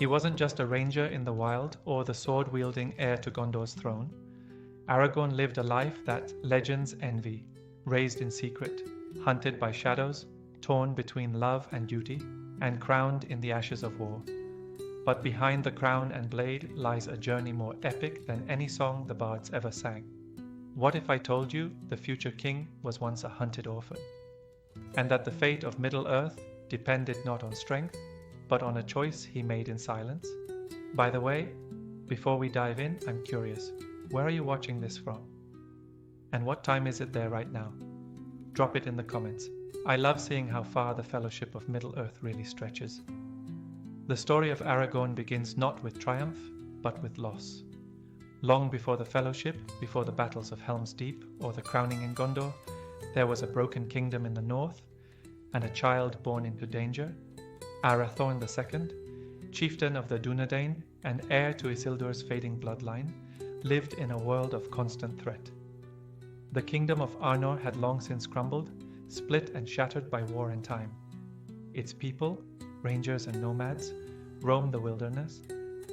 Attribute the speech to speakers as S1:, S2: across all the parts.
S1: He wasn't just a ranger in the wild or the sword-wielding heir to Gondor's throne. Aragorn lived a life that legends envy, raised in secret, hunted by shadows, torn between love and duty, and crowned in the ashes of war. But behind the crown and blade lies a journey more epic than any song the bards ever sang. What if I told you the future king was once a hunted orphan, and that the fate of Middle-earth depended not on strength, but on a choice he made in silence? By the way, before we dive in, I'm curious, where are you watching this from? And what time is it there right now? Drop it in the comments. I love seeing how far the fellowship of Middle-earth really stretches. The story of Aragorn begins not with triumph, but with loss. Long before the fellowship, before the battles of Helm's Deep or the crowning in Gondor, there was a broken kingdom in the north, and a child born into danger, Arathorn II, chieftain of the Dunedain and heir to Isildur's fading bloodline, lived in a world of constant threat. The kingdom of Arnor had long since crumbled, split and shattered by war and time. Its people, rangers and nomads, roamed the wilderness,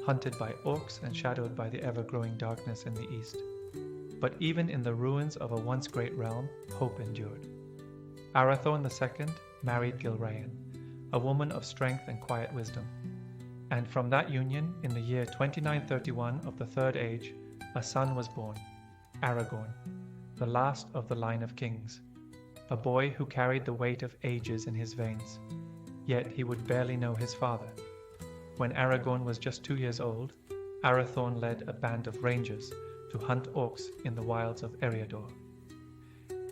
S1: hunted by orcs and shadowed by the ever-growing darkness in the east. But even in the ruins of a once great realm, hope endured. Arathorn II married Gilraen, a woman of strength and quiet wisdom. And from that union, in the year 2931 of the Third Age, a son was born, Aragorn, the last of the line of kings, a boy who carried the weight of ages in his veins. Yet he would barely know his father. When Aragorn was just 2 years old, Arathorn led a band of rangers to hunt orcs in the wilds of Eriador.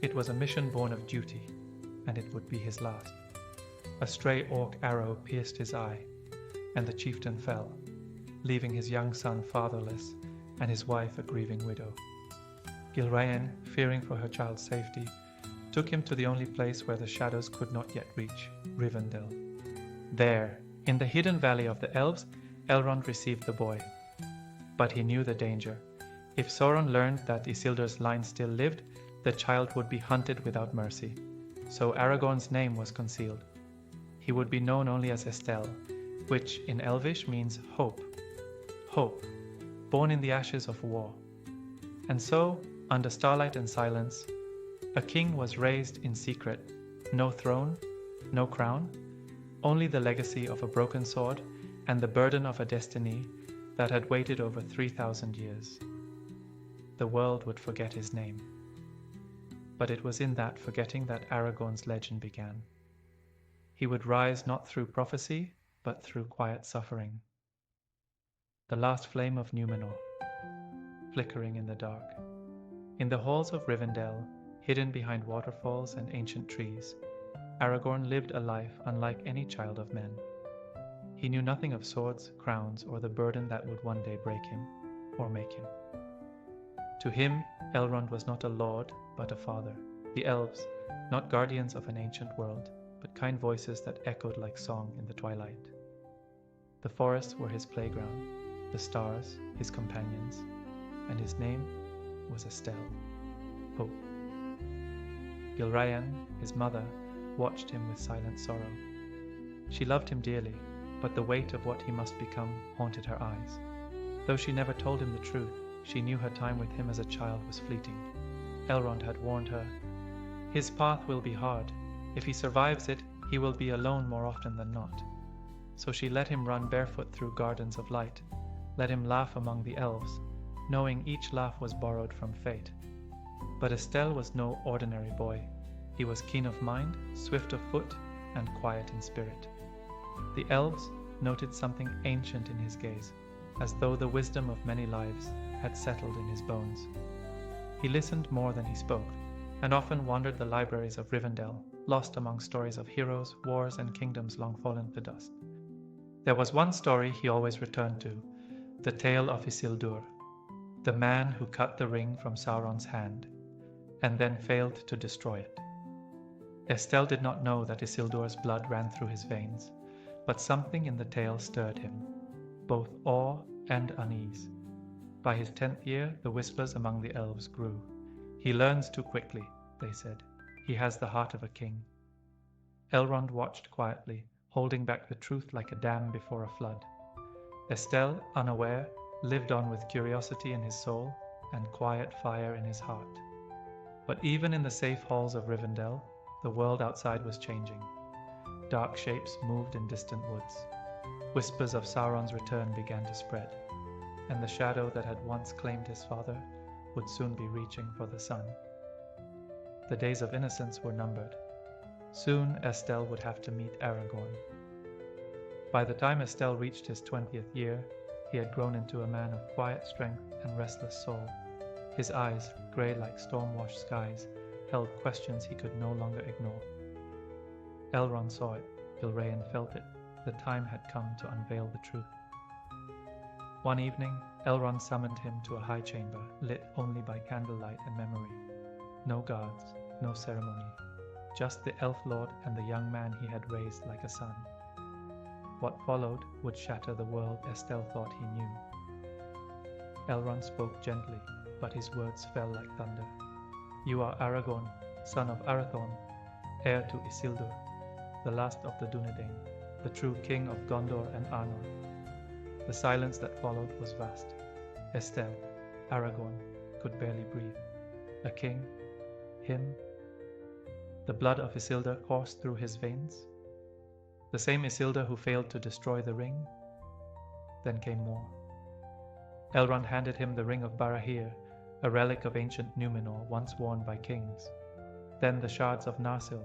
S1: It was a mission born of duty, and it would be his last. A stray orc arrow pierced his eye, and the chieftain fell, leaving his young son fatherless and his wife a grieving widow. Gilraen, fearing for her child's safety, took him to the only place where the shadows could not yet reach, Rivendell. There, in the hidden valley of the elves, Elrond received the boy. But he knew the danger. If Sauron learned that Isildur's line still lived, the child would be hunted without mercy. So Aragorn's name was concealed. He would be known only as Estel, which in Elvish means hope. Hope, born in the ashes of war. And so, under starlight and silence, a king was raised in secret. No throne, no crown, only the legacy of a broken sword and the burden of a destiny that had waited over 3,000 years. The world would forget his name. But it was in that forgetting that Aragorn's legend began. He would rise not through prophecy, but through quiet suffering. The last flame of Númenor, flickering in the dark. In the halls of Rivendell, hidden behind waterfalls and ancient trees, Aragorn lived a life unlike any child of men. He knew nothing of swords, crowns, or the burden that would one day break him, or make him. To him, Elrond was not a lord, but a father. The elves, not guardians of an ancient world, but kind voices that echoed like song in the twilight. The forests were his playground, the stars his companions, and his name was Estel, Hope. Gilraen, his mother, watched him with silent sorrow. She loved him dearly, but the weight of what he must become haunted her eyes. Though she never told him the truth, she knew her time with him as a child was fleeting. Elrond had warned her, "His path will be hard. If he survives it, he will be alone more often than not." So she let him run barefoot through gardens of light, let him laugh among the elves, knowing each laugh was borrowed from fate. But Estel was no ordinary boy. He was keen of mind, swift of foot, and quiet in spirit. The elves noted something ancient in his gaze, as though the wisdom of many lives had settled in his bones. He listened more than he spoke, and often wandered the libraries of Rivendell, lost among stories of heroes, wars, and kingdoms long fallen to dust. There was one story he always returned to, the tale of Isildur, the man who cut the ring from Sauron's hand, and then failed to destroy it. Estel did not know that Isildur's blood ran through his veins, but something in the tale stirred him, both awe and unease. By his 10th year, the whispers among the elves grew. "He learns too quickly," they said. "He has the heart of a king." Elrond watched quietly, holding back the truth like a dam before a flood. Estelle, unaware, lived on with curiosity in his soul and quiet fire in his heart. But even in the safe halls of Rivendell, the world outside was changing. Dark shapes moved in distant woods. Whispers of Sauron's return began to spread, and the shadow that had once claimed his father would soon be reaching for the sun. The days of innocence were numbered. Soon Estelle would have to meet Aragorn. By the time Estelle reached his 20th year, he had grown into a man of quiet strength and restless soul. His eyes, grey like storm-washed skies, held questions he could no longer ignore. Elrond saw it, Gilraen felt it. The time had come to unveil the truth. One evening, Elrond summoned him to a high chamber, lit only by candlelight and memory. No guards, no ceremony, just the Elf Lord and the young man he had raised like a son. What followed would shatter the world Estelle thought he knew. Elrond spoke gently, but his words fell like thunder. You are Aragorn, son of Arathorn, heir to Isildur, the last of the Dunedain, the true king of Gondor and Arnor. The silence that followed was vast. Estelle, Aragorn, could barely breathe. A king? Him? The blood of Isildur coursed through his veins? The same Isildur who failed to destroy the ring? Then came more. Elrond handed him the ring of Barahir, a relic of ancient Numenor once worn by kings. Then the shards of Narsil,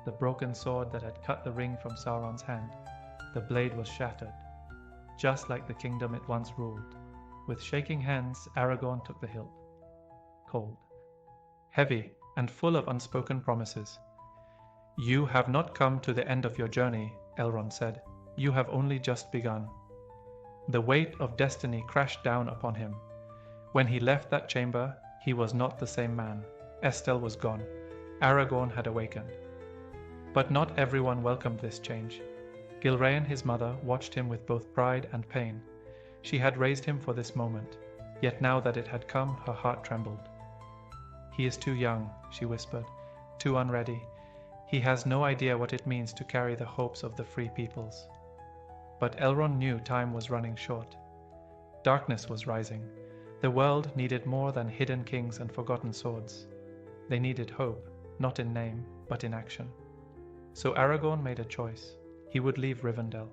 S1: the broken sword that had cut the ring from Sauron's hand. The blade was shattered, just like the kingdom it once ruled. With shaking hands, Aragorn took the hilt. Cold, heavy, and full of unspoken promises. You have not come to the end of your journey, Elrond said. You have only just begun. The weight of destiny crashed down upon him. When he left that chamber, he was not the same man. Estelle was gone. Aragorn had awakened. But not everyone welcomed this change. Gilraen, his mother, watched him with both pride and pain. She had raised him for this moment, yet now that it had come, her heart trembled. He is too young, she whispered, too unready. He has no idea what it means to carry the hopes of the free peoples. But Elrond knew time was running short. Darkness was rising. The world needed more than hidden kings and forgotten swords. They needed hope, not in name, but in action. So Aragorn made a choice. He would leave Rivendell,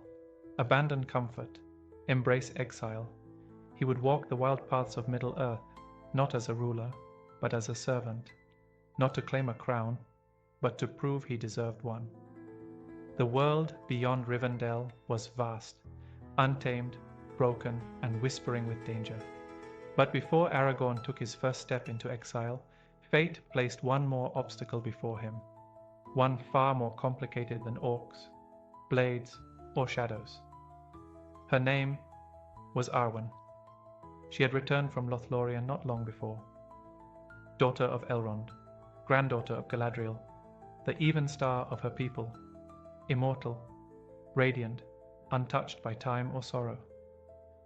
S1: abandon comfort, embrace exile. He would walk the wild paths of Middle-earth, not as a ruler, but as a servant, not to claim a crown, but to prove he deserved one. The world beyond Rivendell was vast, untamed, broken, and whispering with danger. But before Aragorn took his first step into exile, fate placed one more obstacle before him, one far more complicated than orcs, blades, or shadows. Her name was Arwen. She had returned from Lothlorien not long before. Daughter of Elrond, granddaughter of Galadriel, the even star of her people, immortal, radiant, untouched by time or sorrow.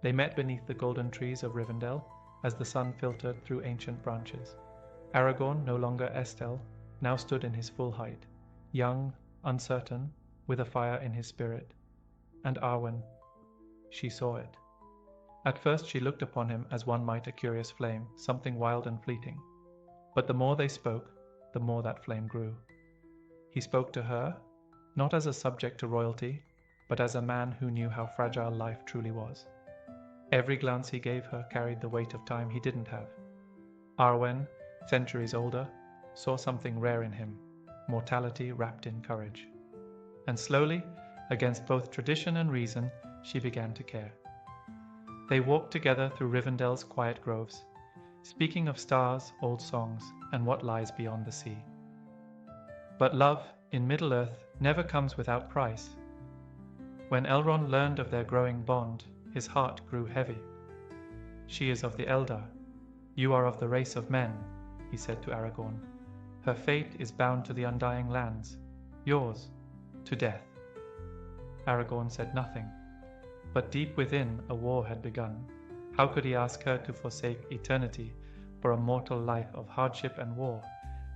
S1: They met beneath the golden trees of Rivendell as the sun filtered through ancient branches. Aragorn, no longer Estelle, now stood in his full height, young, uncertain, with a fire in his spirit. And Arwen, she saw it. At first she looked upon him as one might a curious flame, something wild and fleeting. But the more they spoke, the more that flame grew. He spoke to her, not as a subject to royalty, but as a man who knew how fragile life truly was. Every glance he gave her carried the weight of time he didn't have. Arwen, centuries older, saw something rare in him, mortality wrapped in courage. And slowly, against both tradition and reason, she began to care. They walked together through Rivendell's quiet groves, speaking of stars, old songs, and what lies beyond the sea. But love, in Middle-earth, never comes without price. When Elrond learned of their growing bond, his heart grew heavy. She is of the Eldar. You are of the race of men, he said to Aragorn. Her fate is bound to the undying lands, yours, to death. Aragorn said nothing, but deep within a war had begun. How could he ask her to forsake eternity for a mortal life of hardship and war?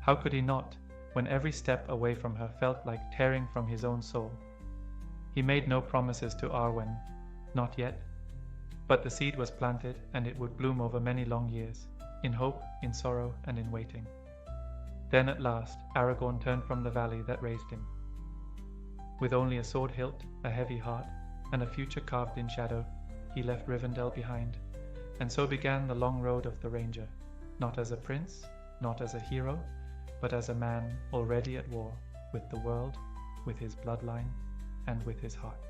S1: How could he not, when every step away from her felt like tearing from his own soul? He made no promises to Arwen, not yet, But the seed was planted, and it would bloom over many long years, in hope, in sorrow, and in waiting. Then at last, Aragorn turned from the valley that raised him. With only a sword hilt, a heavy heart, and a future carved in shadow, he left Rivendell behind, and so began the long road of the Ranger, not as a prince, not as a hero, but as a man already at war with the world, with his bloodline, and with his heart.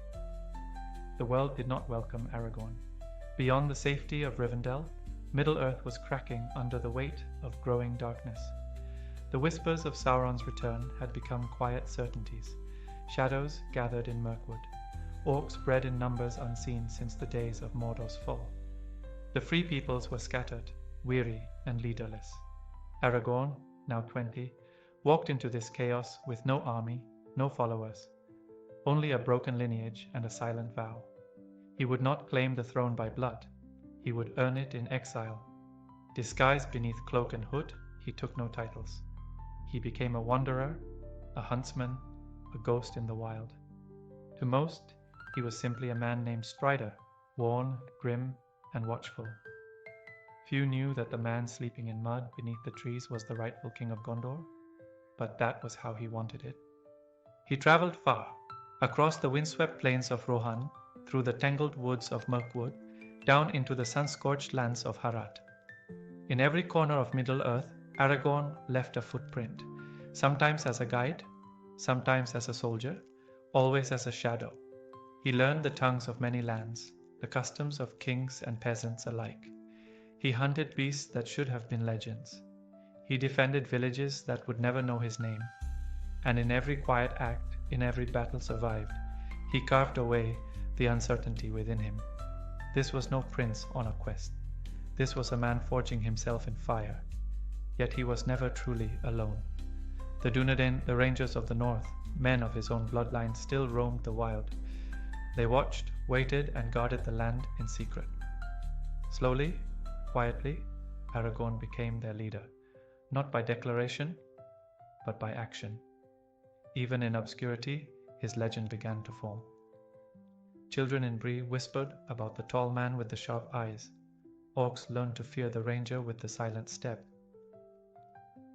S1: The world did not welcome Aragorn. Beyond the safety of Rivendell, Middle-earth was cracking under the weight of growing darkness. The whispers of Sauron's return had become quiet certainties. Shadows gathered in Mirkwood. Orcs bred in numbers unseen since the days of Mordor's fall. The free peoples were scattered, weary and leaderless. Aragorn, now 20, walked into this chaos with no army, no followers, only a broken lineage and a silent vow. He would not claim the throne by blood. He would earn it in exile. Disguised beneath cloak and hood, he took no titles. He became a wanderer, a huntsman, a ghost in the wild. To most, he was simply a man named Strider, worn, grim, and watchful. Few knew that the man sleeping in mud beneath the trees was the rightful king of Gondor, but that was how he wanted it. He traveled far, across the windswept plains of Rohan, through the tangled woods of Mirkwood, down into the sun-scorched lands of Harad. In every corner of Middle-earth, Aragorn left a footprint, sometimes as a guide, sometimes as a soldier, always as a shadow. He learned the tongues of many lands, the customs of kings and peasants alike. He hunted beasts that should have been legends. He defended villages that would never know his name. And in every quiet act, in every battle survived, he carved away the uncertainty within him. This was no prince on a quest. This was a man forging himself in fire. Yet he was never truly alone. The Dunedain, the rangers of the north, men of his own bloodline, still roamed the wild. They watched, waited, and guarded the land in secret. Slowly, quietly, Aragorn became their leader, not by declaration, but by action. Even in obscurity, his legend began to form. Children in Bree whispered about the tall man with the sharp eyes. Orcs learned to fear the ranger with the silent step.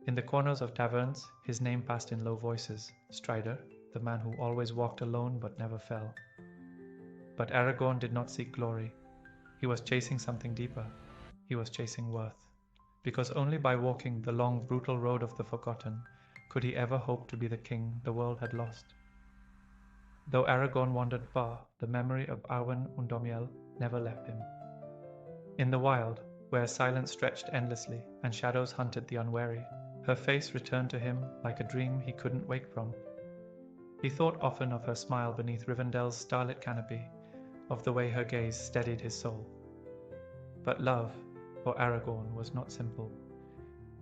S1: In the corners of taverns, his name passed in low voices, Strider, the man who always walked alone but never fell. But Aragorn did not seek glory. He was chasing something deeper. He was chasing worth. Because only by walking the long, brutal road of the forgotten could he ever hope to be the king the world had lost. Though Aragorn wandered far, the memory of Arwen Undomiel never left him. In the wild, where silence stretched endlessly and shadows hunted the unwary, her face returned to him like a dream he couldn't wake from. He thought often of her smile beneath Rivendell's starlit canopy, of the way her gaze steadied his soul. But love, for Aragorn, was not simple.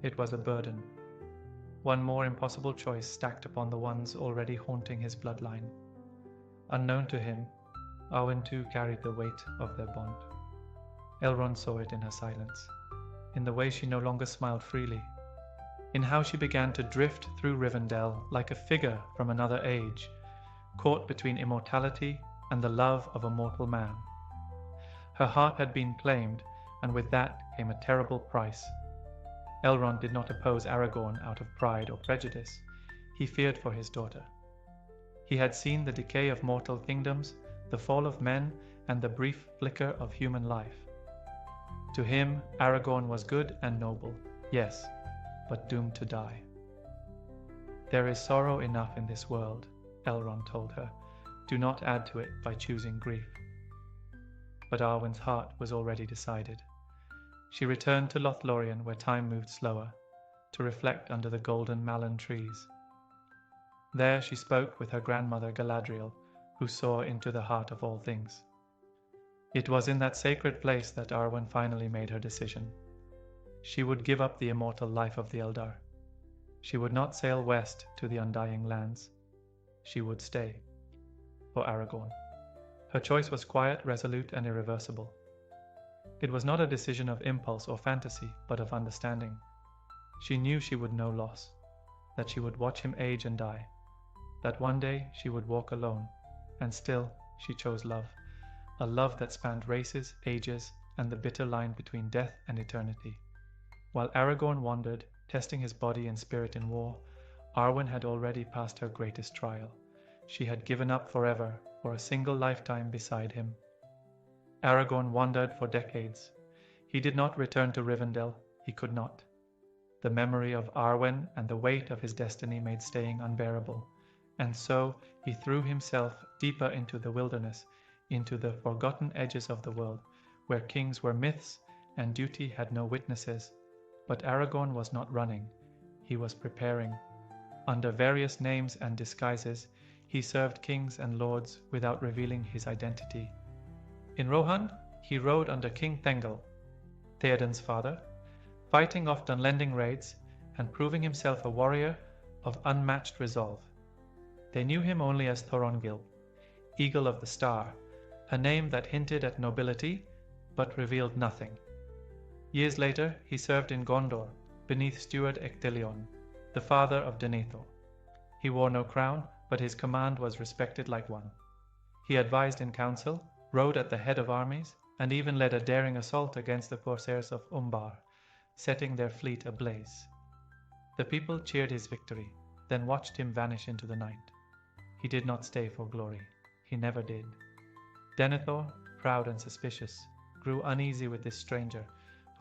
S1: It was a burden. One more impossible choice stacked upon the ones already haunting his bloodline. Unknown to him, Arwen too carried the weight of their bond. Elrond saw it in her silence, in the way she no longer smiled freely, in how she began to drift through Rivendell like a figure from another age, caught between immortality and the love of a mortal man. Her heart had been claimed, and with that came a terrible price. Elrond did not oppose Aragorn out of pride or prejudice. He feared for his daughter. He had seen the decay of mortal kingdoms, the fall of men, and the brief flicker of human life. To him, Aragorn was good and noble, yes, but doomed to die. There is sorrow enough in this world, Elrond told her. Do not add to it by choosing grief. But Arwen's heart was already decided. She returned to Lothlorien, where time moved slower, to reflect under the golden malin trees. There she spoke with her grandmother Galadriel, who saw into the heart of all things. It was in that sacred place that Arwen finally made her decision. She would give up the immortal life of the Eldar. She would not sail west to the undying lands. She would stay. For Aragorn. Her choice was quiet, resolute, and irreversible. It was not a decision of impulse or fantasy, but of understanding. She knew she would know loss, that she would watch him age and die, that one day she would walk alone, and still she chose love, a love that spanned races, ages, and the bitter line between death and eternity. While Aragorn wandered, testing his body and spirit in war, Arwen had already passed her greatest trial. She had given up forever for a single lifetime beside him. Aragorn wandered for decades. He did not return to Rivendell. He could not. The memory of Arwen and the weight of his destiny made staying unbearable, and so he threw himself deeper into the wilderness, into the forgotten edges of the world, where kings were myths and duty had no witnesses. But Aragorn was not running. He was preparing. Under various names and disguises, he served kings and lords without revealing his identity. In Rohan, he rode under King Thengel, Theoden's father, fighting off Dunlending raids and proving himself a warrior of unmatched resolve. They knew him only as Thorongil, Eagle of the Star, a name that hinted at nobility but revealed nothing. Years later, he served in Gondor beneath Steward Ectelion, the father of Denethor. He wore no crown, but his command was respected like one. He advised in council, rode at the head of armies, and even led a daring assault against the corsairs of Umbar, setting their fleet ablaze. The people cheered his victory, then watched him vanish into the night. He did not stay for glory. He never did. Denethor, proud and suspicious, grew uneasy with this stranger,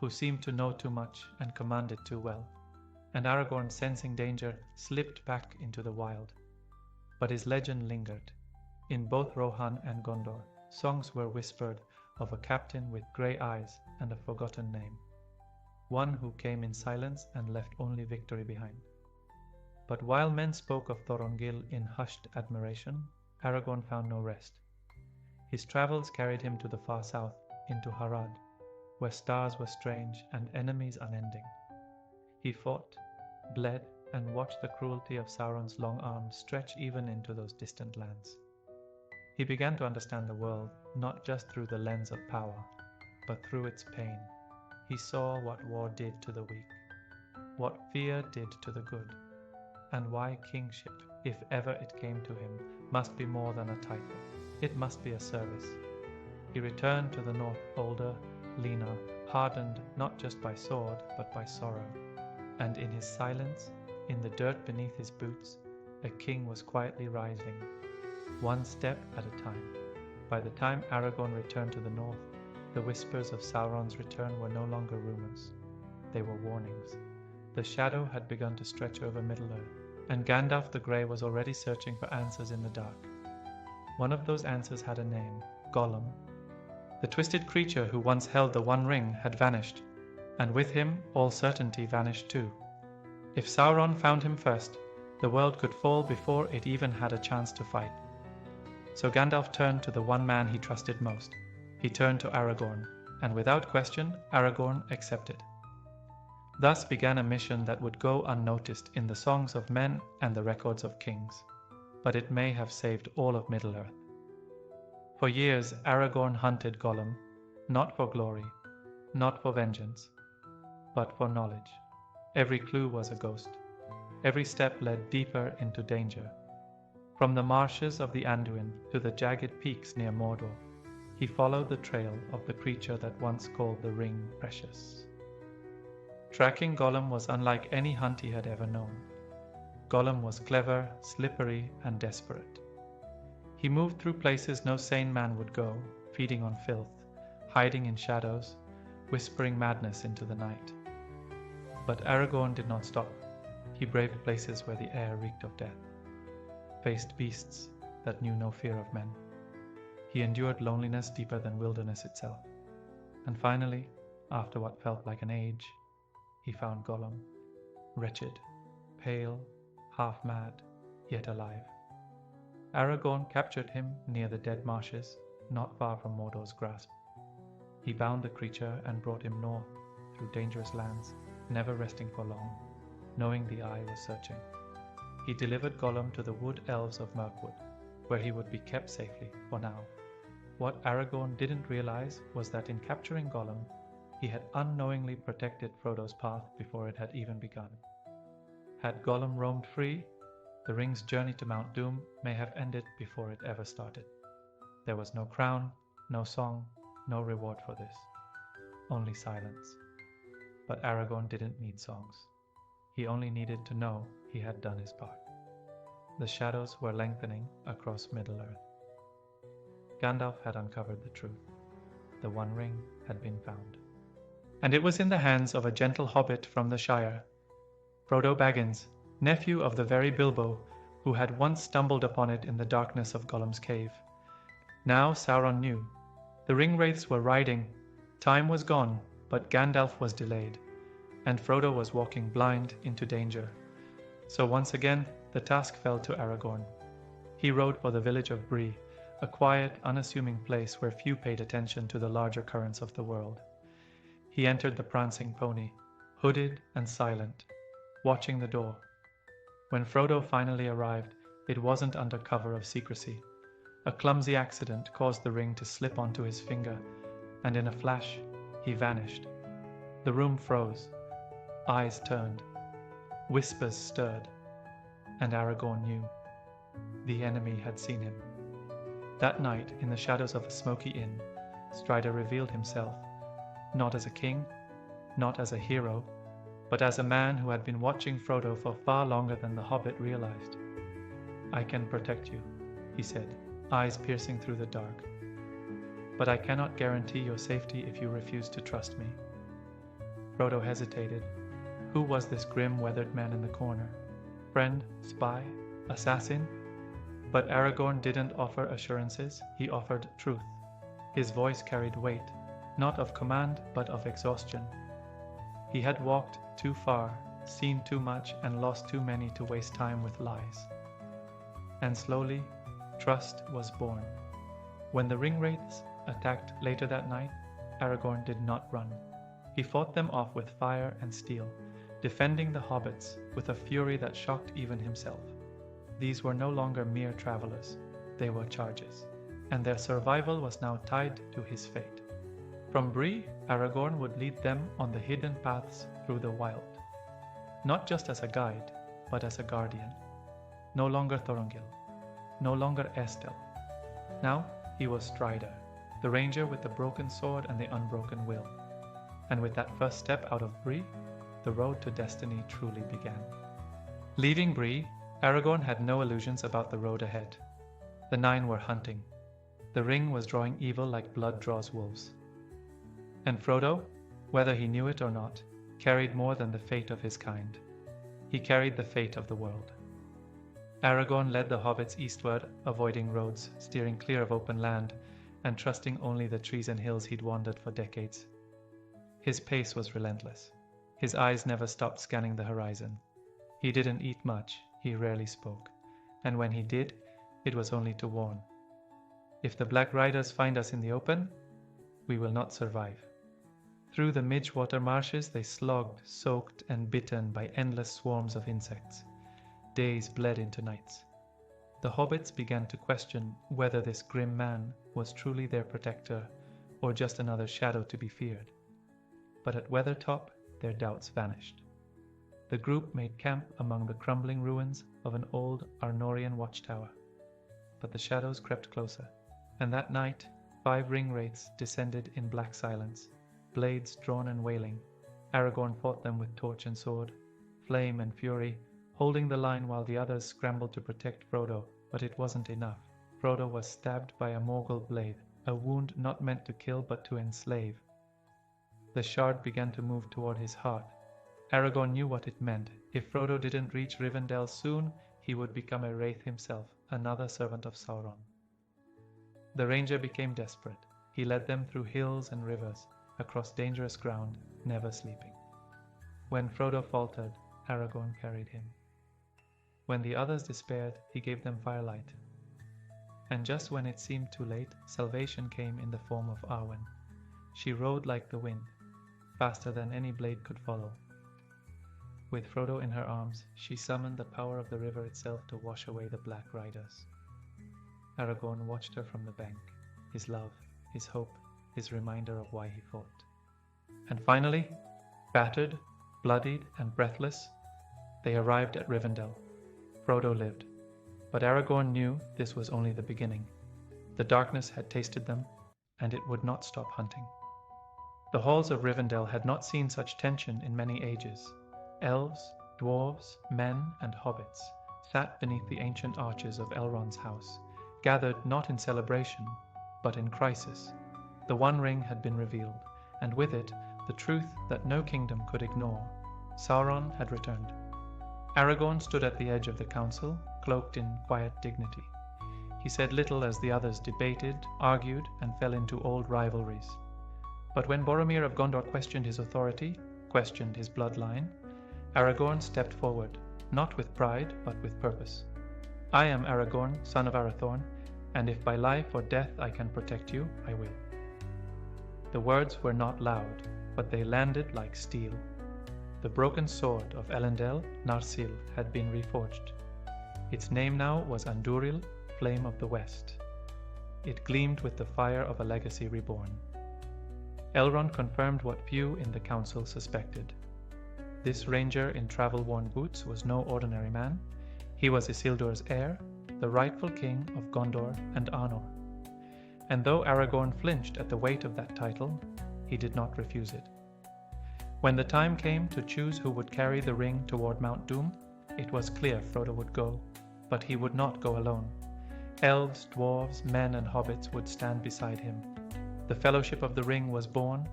S1: who seemed to know too much and commanded too well. And Aragorn, sensing danger, slipped back into the wild. But his legend lingered. In both Rohan and Gondor, songs were whispered of a captain with grey eyes and a forgotten name. One who came in silence and left only victory behind. But while men spoke of Thorongil in hushed admiration, Aragorn found no rest. His travels carried him to the far south, into Harad, where stars were strange and enemies unending. He fought, bled, and watched the cruelty of Sauron's long arms stretch even into those distant lands. He began to understand the world not just through the lens of power, but through its pain. He saw what war did to the weak, what fear did to the good, and why kingship, if ever it came to him, must be more than a title. It must be a service. He returned to the north older, leaner, hardened not just by sword, but by sorrow. And in his silence, in the dirt beneath his boots, a king was quietly rising, one step at a time. By the time Aragorn returned to the north, the whispers of Sauron's return were no longer rumors. They were warnings. The shadow had begun to stretch over Middle-earth, and Gandalf the Grey was already searching for answers in the dark. One of those answers had a name, Gollum. The twisted creature who once held the One Ring had vanished, and with him all certainty vanished too. If Sauron found him first, the world could fall before it even had a chance to fight. So Gandalf turned to the one man he trusted most. He turned to Aragorn, and without question, Aragorn accepted. Thus began a mission that would go unnoticed in the songs of men and the records of kings, but it may have saved all of Middle-earth. For years, Aragorn hunted Gollum, not for glory, not for vengeance, but for knowledge. Every clue was a ghost. Every step led deeper into danger. From the marshes of the Anduin to the jagged peaks near Mordor, he followed the trail of the creature that once called the ring precious. Tracking Gollum was unlike any hunt he had ever known. Gollum was clever, slippery, and desperate. He moved through places no sane man would go, feeding on filth, hiding in shadows, whispering madness into the night. But Aragorn did not stop. He braved places where the air reeked of death, faced beasts that knew no fear of men. He endured loneliness deeper than wilderness itself. And finally, after what felt like an age, he found Gollum, wretched, pale, half-mad, yet alive. Aragorn captured him near the dead marshes, not far from Mordor's grasp. He bound the creature and brought him north, through dangerous lands, never resting for long, knowing the Eye was searching. He delivered Gollum to the wood elves of Mirkwood, where he would be kept safely, for now. What Aragorn didn't realize was that in capturing Gollum, he had unknowingly protected Frodo's path before it had even begun. Had Gollum roamed free, the ring's journey to Mount Doom may have ended before it ever started. There was no crown, No song, no reward for this. Only silence. But Aragorn didn't need songs. He only needed to know he had done his part. The shadows were lengthening across Middle-earth. Gandalf had uncovered the truth. The One Ring had been found. And it was in the hands of a gentle hobbit from the Shire, Frodo Baggins, nephew of the very Bilbo who had once stumbled upon it in the darkness of Gollum's cave. Now Sauron knew. The ringwraiths were riding. Time was gone, but Gandalf was delayed, and Frodo was walking blind into danger. So once again, the task fell to Aragorn. He rode for the village of Bree, a quiet, unassuming place where few paid attention to the larger currents of the world. He entered the prancing pony, hooded and silent, watching the door. When Frodo finally arrived, it wasn't under cover of secrecy. A clumsy accident caused the ring to slip onto his finger, and in a flash, he vanished. The room froze. Eyes turned. Whispers stirred. And Aragorn knew. The enemy had seen him. That night, in the shadows of a smoky inn, Strider revealed himself, not as a king, not as a hero, but as a man who had been watching Frodo for far longer than the hobbit realized. "I can protect you," he said, eyes piercing through the dark. "But I cannot guarantee your safety if you refuse to trust me." Frodo hesitated. Who was this grim, weathered man in the corner? Friend, spy, assassin? But Aragorn didn't offer assurances, he offered truth. His voice carried weight, not of command, but of exhaustion. He had walked too far, seen too much, and lost too many to waste time with lies. And slowly, trust was born. When the ringwraiths attacked later that night, Aragorn did not run. He fought them off with fire and steel, defending the hobbits with a fury that shocked even himself. These were no longer mere travelers, they were charges, and their survival was now tied to his fate. From Bree, Aragorn would lead them on the hidden paths through the wild, not just as a guide, but as a guardian. No longer Thorongil, no longer Estel. Now he was Strider, the ranger with the broken sword and the unbroken will. And with that first step out of Bree, the road to destiny truly began. Leaving Bree, Aragorn had no illusions about the road ahead. The Nine were hunting. The ring was drawing evil like blood draws wolves. And Frodo, whether he knew it or not, carried more than the fate of his kind. He carried the fate of the world. Aragorn led the hobbits eastward, avoiding roads, steering clear of open land, and trusting only the trees and hills he'd wandered for decades. His pace was relentless. His eyes never stopped scanning the horizon. He didn't eat much, he rarely spoke, and when he did, it was only to warn. If the Black Riders find us in the open, we will not survive. Through the Midgewater marshes they slogged, soaked and bitten by endless swarms of insects. Days bled into nights. The hobbits began to question whether this grim man was truly their protector or just another shadow to be feared. But at Weathertop, their doubts vanished. The group made camp among the crumbling ruins of an old Arnorian watchtower. But the shadows crept closer, and that night 5 ringwraiths descended in black silence, blades drawn and wailing. Aragorn fought them with torch and sword, flame and fury, holding the line while the others scrambled to protect Frodo, but it wasn't enough. Frodo was stabbed by a Morgul blade, a wound not meant to kill but to enslave. The shard began to move toward his heart. Aragorn knew what it meant. If Frodo didn't reach Rivendell soon, he would become a wraith himself, another servant of Sauron. The ranger became desperate. He led them through hills and rivers, across dangerous ground, never sleeping. When Frodo faltered, Aragorn carried him. When the others despaired, he gave them firelight. And just when it seemed too late, salvation came in the form of Arwen. She rode like the wind, faster than any blade could follow. With Frodo in her arms, she summoned the power of the river itself to wash away the Black Riders. Aragorn watched her from the bank, his love, his hope, his reminder of why he fought. And finally, battered, bloodied, and breathless, they arrived at Rivendell. Frodo lived, but Aragorn knew this was only the beginning. The darkness had tasted them, and it would not stop hunting. The halls of Rivendell had not seen such tension in many ages. Elves, dwarves, men, and hobbits sat beneath the ancient arches of Elrond's house, gathered not in celebration, but in crisis. The One Ring had been revealed, and with it, the truth that no kingdom could ignore. Sauron had returned. Aragorn stood at the edge of the council, cloaked in quiet dignity. He said little as the others debated, argued, and fell into old rivalries. But when Boromir of Gondor questioned his authority, questioned his bloodline, Aragorn stepped forward, not with pride, but with purpose. I am Aragorn, son of Arathorn, and if by life or death I can protect you, I will. The words were not loud, but they landed like steel. The broken sword of Elendil, Narsil, had been reforged. Its name now was Andúril, Flame of the West. It gleamed with the fire of a legacy reborn. Elrond confirmed what few in the council suspected. This ranger in travel-worn boots was no ordinary man. He was Isildur's heir, the rightful king of Gondor and Arnor. And though Aragorn flinched at the weight of that title, he did not refuse it. When the time came to choose who would carry the ring toward Mount Doom, it was clear Frodo would go, but he would not go alone. Elves, dwarves, men, and hobbits would stand beside him. The Fellowship of the Ring was born.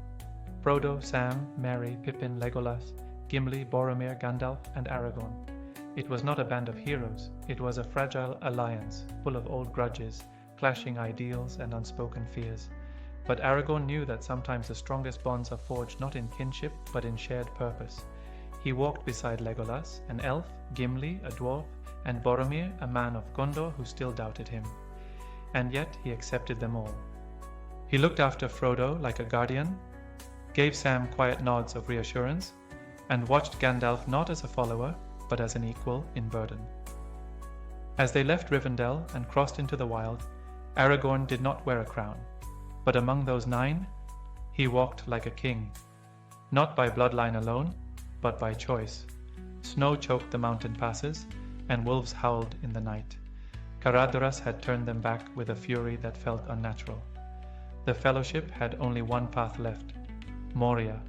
S1: Frodo, Sam, Merry, Pippin, Legolas, Gimli, Boromir, Gandalf, and Aragorn. It was not a band of heroes, it was a fragile alliance, full of old grudges, clashing ideals, and unspoken fears. But Aragorn knew that sometimes the strongest bonds are forged not in kinship, but in shared purpose. He walked beside Legolas, an elf, Gimli, a dwarf, and Boromir, a man of Gondor who still doubted him. And yet he accepted them all. He looked after Frodo like a guardian, gave Sam quiet nods of reassurance, and watched Gandalf not as a follower, but as an equal in burden. As they left Rivendell and crossed into the wild, Aragorn did not wear a crown, but among those 9, he walked like a king, not by bloodline alone, but by choice. Snow choked the mountain passes, and wolves howled in the night. Caradhras had turned them back with a fury that felt unnatural. The Fellowship had only one path left, Moria,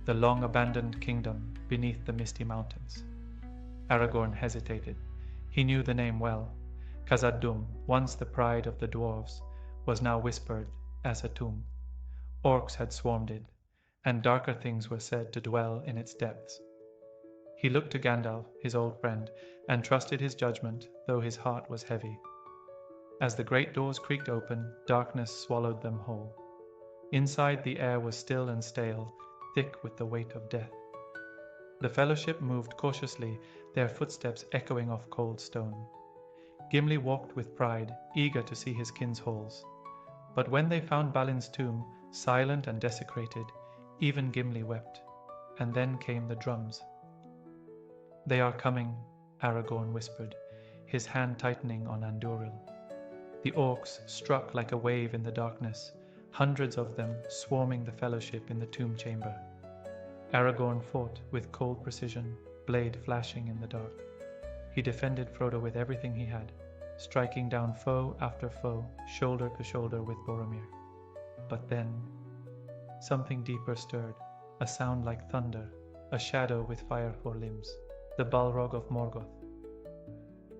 S1: the long-abandoned kingdom beneath the misty mountains. Aragorn hesitated. He knew the name well. Khazad-dûm, once the pride of the dwarves, was now whispered as a tomb. Orcs had swarmed it, and darker things were said to dwell in its depths. He looked to Gandalf, his old friend, and trusted his judgment, though his heart was heavy. As the great doors creaked open, darkness swallowed them whole. Inside, the air was still and stale, thick with the weight of death. The Fellowship moved cautiously, their footsteps echoing off cold stone. Gimli walked with pride, eager to see his kin's halls. But when they found Balin's tomb, silent and desecrated, even Gimli wept. And then came the drums. "They are coming," Aragorn whispered, his hand tightening on Andúril. The orcs struck like a wave in the darkness, hundreds of them swarming the Fellowship in the tomb chamber. Aragorn fought with cold precision, blade flashing in the dark. He defended Frodo with everything he had, striking down foe after foe, shoulder to shoulder with Boromir. But then, something deeper stirred, a sound like thunder, a shadow with fire for limbs, the Balrog of Morgoth.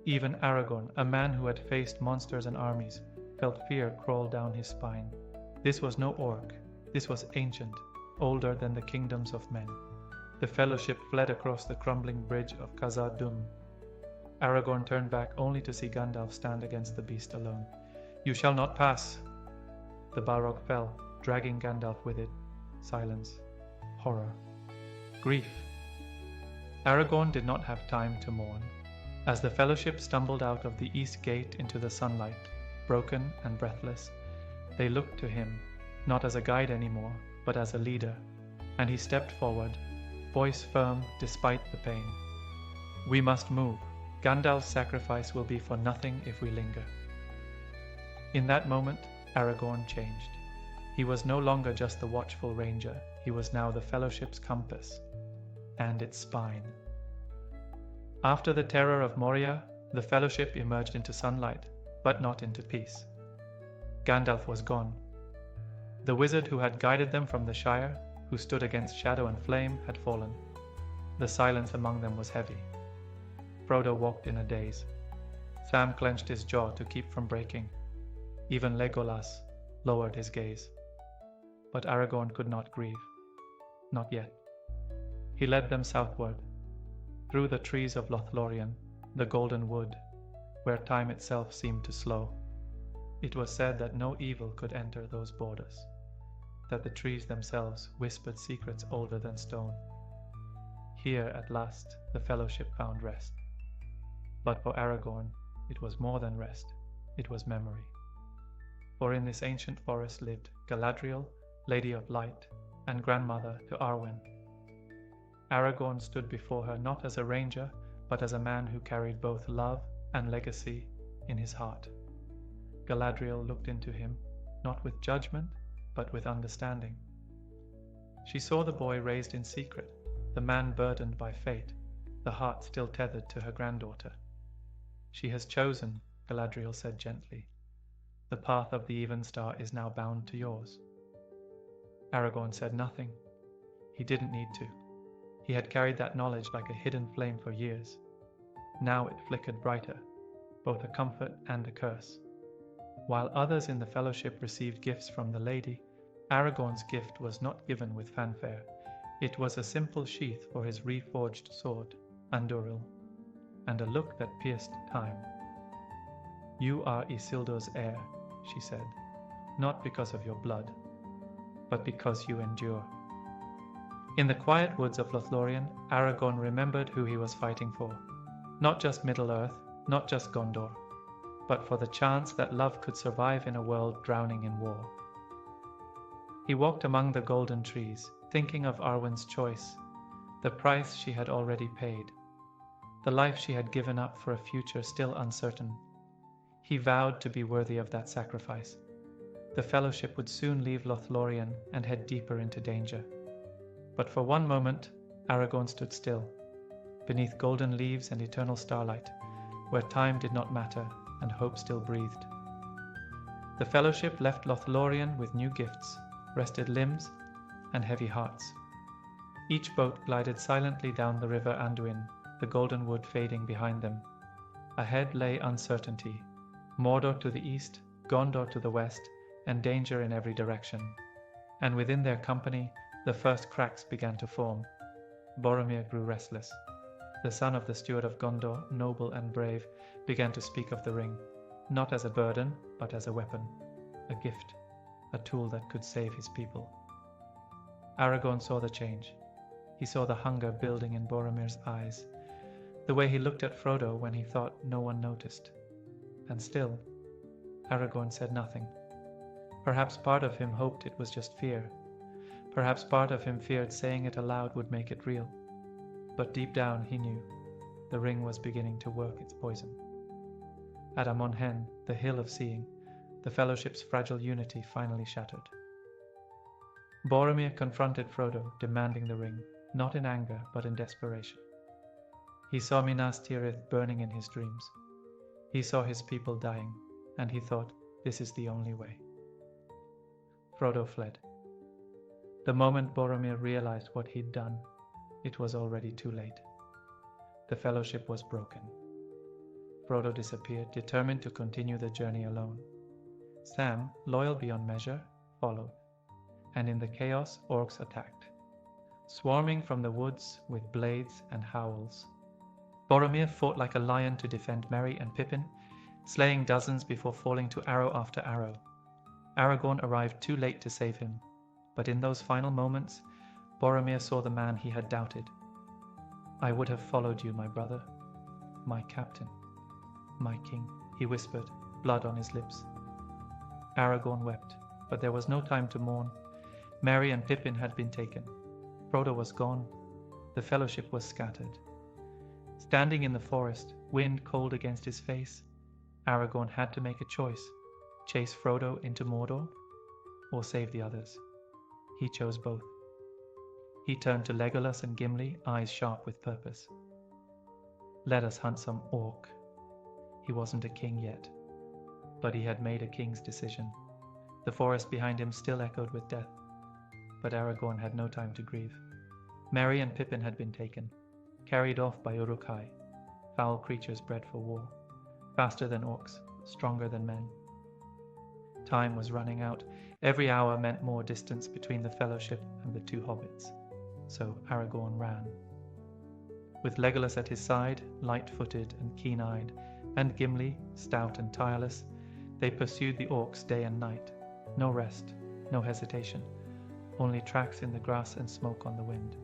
S1: Even Aragorn, a man who had faced monsters and armies, felt fear crawl down his spine. This was no orc, this was ancient, older than the kingdoms of men. The Fellowship fled across the crumbling bridge of Khazad-dûm. Aragorn turned back only to see Gandalf stand against the beast alone. "You shall not pass!" The Balrog fell, dragging Gandalf with it. Silence. Horror. Grief. Aragorn did not have time to mourn. As the Fellowship stumbled out of the east gate into the sunlight, broken and breathless, they looked to him, not as a guide anymore, but as a leader, and he stepped forward, voice firm despite the pain. "We must move. Gandalf's sacrifice will be for nothing if we linger." In that moment, Aragorn changed. He was no longer just the watchful ranger, he was now the Fellowship's compass and its spine. After the terror of Moria, the Fellowship emerged into sunlight, but not into peace. Gandalf was gone. The wizard who had guided them from the Shire, who stood against shadow and flame, had fallen. The silence among them was heavy. Frodo walked in a daze. Sam clenched his jaw to keep from breaking. Even Legolas lowered his gaze. But Aragorn could not grieve. Not yet. He led them southward, through the trees of Lothlorien, the golden wood, where time itself seemed to slow. It was said that no evil could enter those borders, that the trees themselves whispered secrets older than stone. Here, at last, the Fellowship found rest. But for Aragorn, it was more than rest, it was memory. For in this ancient forest lived Galadriel, Lady of Light, and grandmother to Arwen. Aragorn stood before her not as a ranger, but as a man who carried both love and legacy in his heart. Galadriel looked into him, not with judgment, but with understanding. She saw the boy raised in secret, the man burdened by fate, the heart still tethered to her granddaughter. She has chosen, Galadriel said gently. The path of the Even Star is now bound to yours. Aragorn said nothing. He didn't need to. He had carried that knowledge like a hidden flame for years. Now it flickered brighter, both a comfort and a curse. While others in the Fellowship received gifts from the Lady, Aragorn's gift was not given with fanfare. It was a simple sheath for his reforged sword, Anduril, and a look that pierced time. You are Isildur's heir, she said, not because of your blood, but because you endure. In the quiet woods of Lothlorien, Aragorn remembered who he was fighting for. Not just Middle-earth, not just Gondor, but for the chance that love could survive in a world drowning in war. He walked among the golden trees, thinking of Arwen's choice, the price she had already paid, the life she had given up for a future still uncertain. He vowed to be worthy of that sacrifice. The Fellowship would soon leave Lothlorien and head deeper into danger. But for one moment, Aragorn stood still, beneath golden leaves and eternal starlight, where time did not matter and hope still breathed. The Fellowship left Lothlorien with new gifts, rested limbs, and heavy hearts. Each boat glided silently down the river Anduin, the golden wood fading behind them. Ahead lay uncertainty, Mordor to the east, Gondor to the west, and danger in every direction. And within their company, the first cracks began to form. Boromir grew restless. The son of the steward of Gondor, noble and brave, began to speak of the ring, not as a burden, but as a weapon, a gift, a tool that could save his people. Aragorn saw the change. He saw the hunger building in Boromir's eyes, the way he looked at Frodo when he thought no one noticed. And still, Aragorn said nothing. Perhaps part of him hoped it was just fear. Perhaps part of him feared saying it aloud would make it real. But deep down he knew the ring was beginning to work its poison. At Amon Hen, the Hill of Seeing, the Fellowship's fragile unity finally shattered. Boromir confronted Frodo, demanding the ring, not in anger but in desperation. He saw Minas Tirith burning in his dreams. He saw his people dying, and he thought, this is the only way. Frodo fled. The moment Boromir realized what he'd done, it was already too late. The Fellowship was broken. Frodo disappeared, determined to continue the journey alone. Sam, loyal beyond measure, followed. And in the chaos, orcs attacked, swarming from the woods with blades and howls. Boromir fought like a lion to defend Merry and Pippin, slaying dozens before falling to arrow after arrow. Aragorn arrived too late to save him, but in those final moments, Boromir saw the man he had doubted. I would have followed you, my brother, my captain, my king, he whispered, blood on his lips. Aragorn wept, but there was no time to mourn. Merry and Pippin had been taken. Frodo was gone. The Fellowship was scattered. Standing in the forest, wind cold against his face, Aragorn had to make a choice: chase Frodo into Mordor, or save the others. He chose both. He turned to Legolas and Gimli, eyes sharp with purpose. Let us hunt some orc. He wasn't a king yet, but he had made a king's decision. The forest behind him still echoed with death. But Aragorn had no time to grieve. Merry and Pippin had been taken, carried off by Uruk-hai, foul creatures bred for war, faster than orcs, stronger than men. Time was running out. Every hour meant more distance between the Fellowship and the two hobbits. So Aragorn ran. With Legolas at his side, light-footed and keen-eyed, and Gimli, stout and tireless, they pursued the orcs day and night. No rest, no hesitation, only tracks in the grass and smoke on the wind.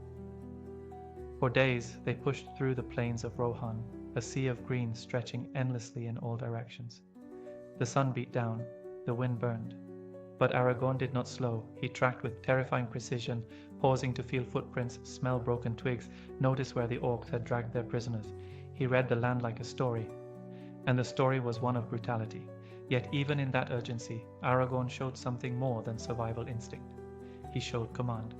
S1: For days they pushed through the plains of Rohan, a sea of green stretching endlessly in all directions. The sun beat down, the wind burned. But Aragorn did not slow. He tracked with terrifying precision, pausing to feel footprints, smell broken twigs, notice where the orcs had dragged their prisoners. He read the land like a story, and the story was one of brutality. Yet even in that urgency, Aragorn showed something more than survival instinct. He showed command.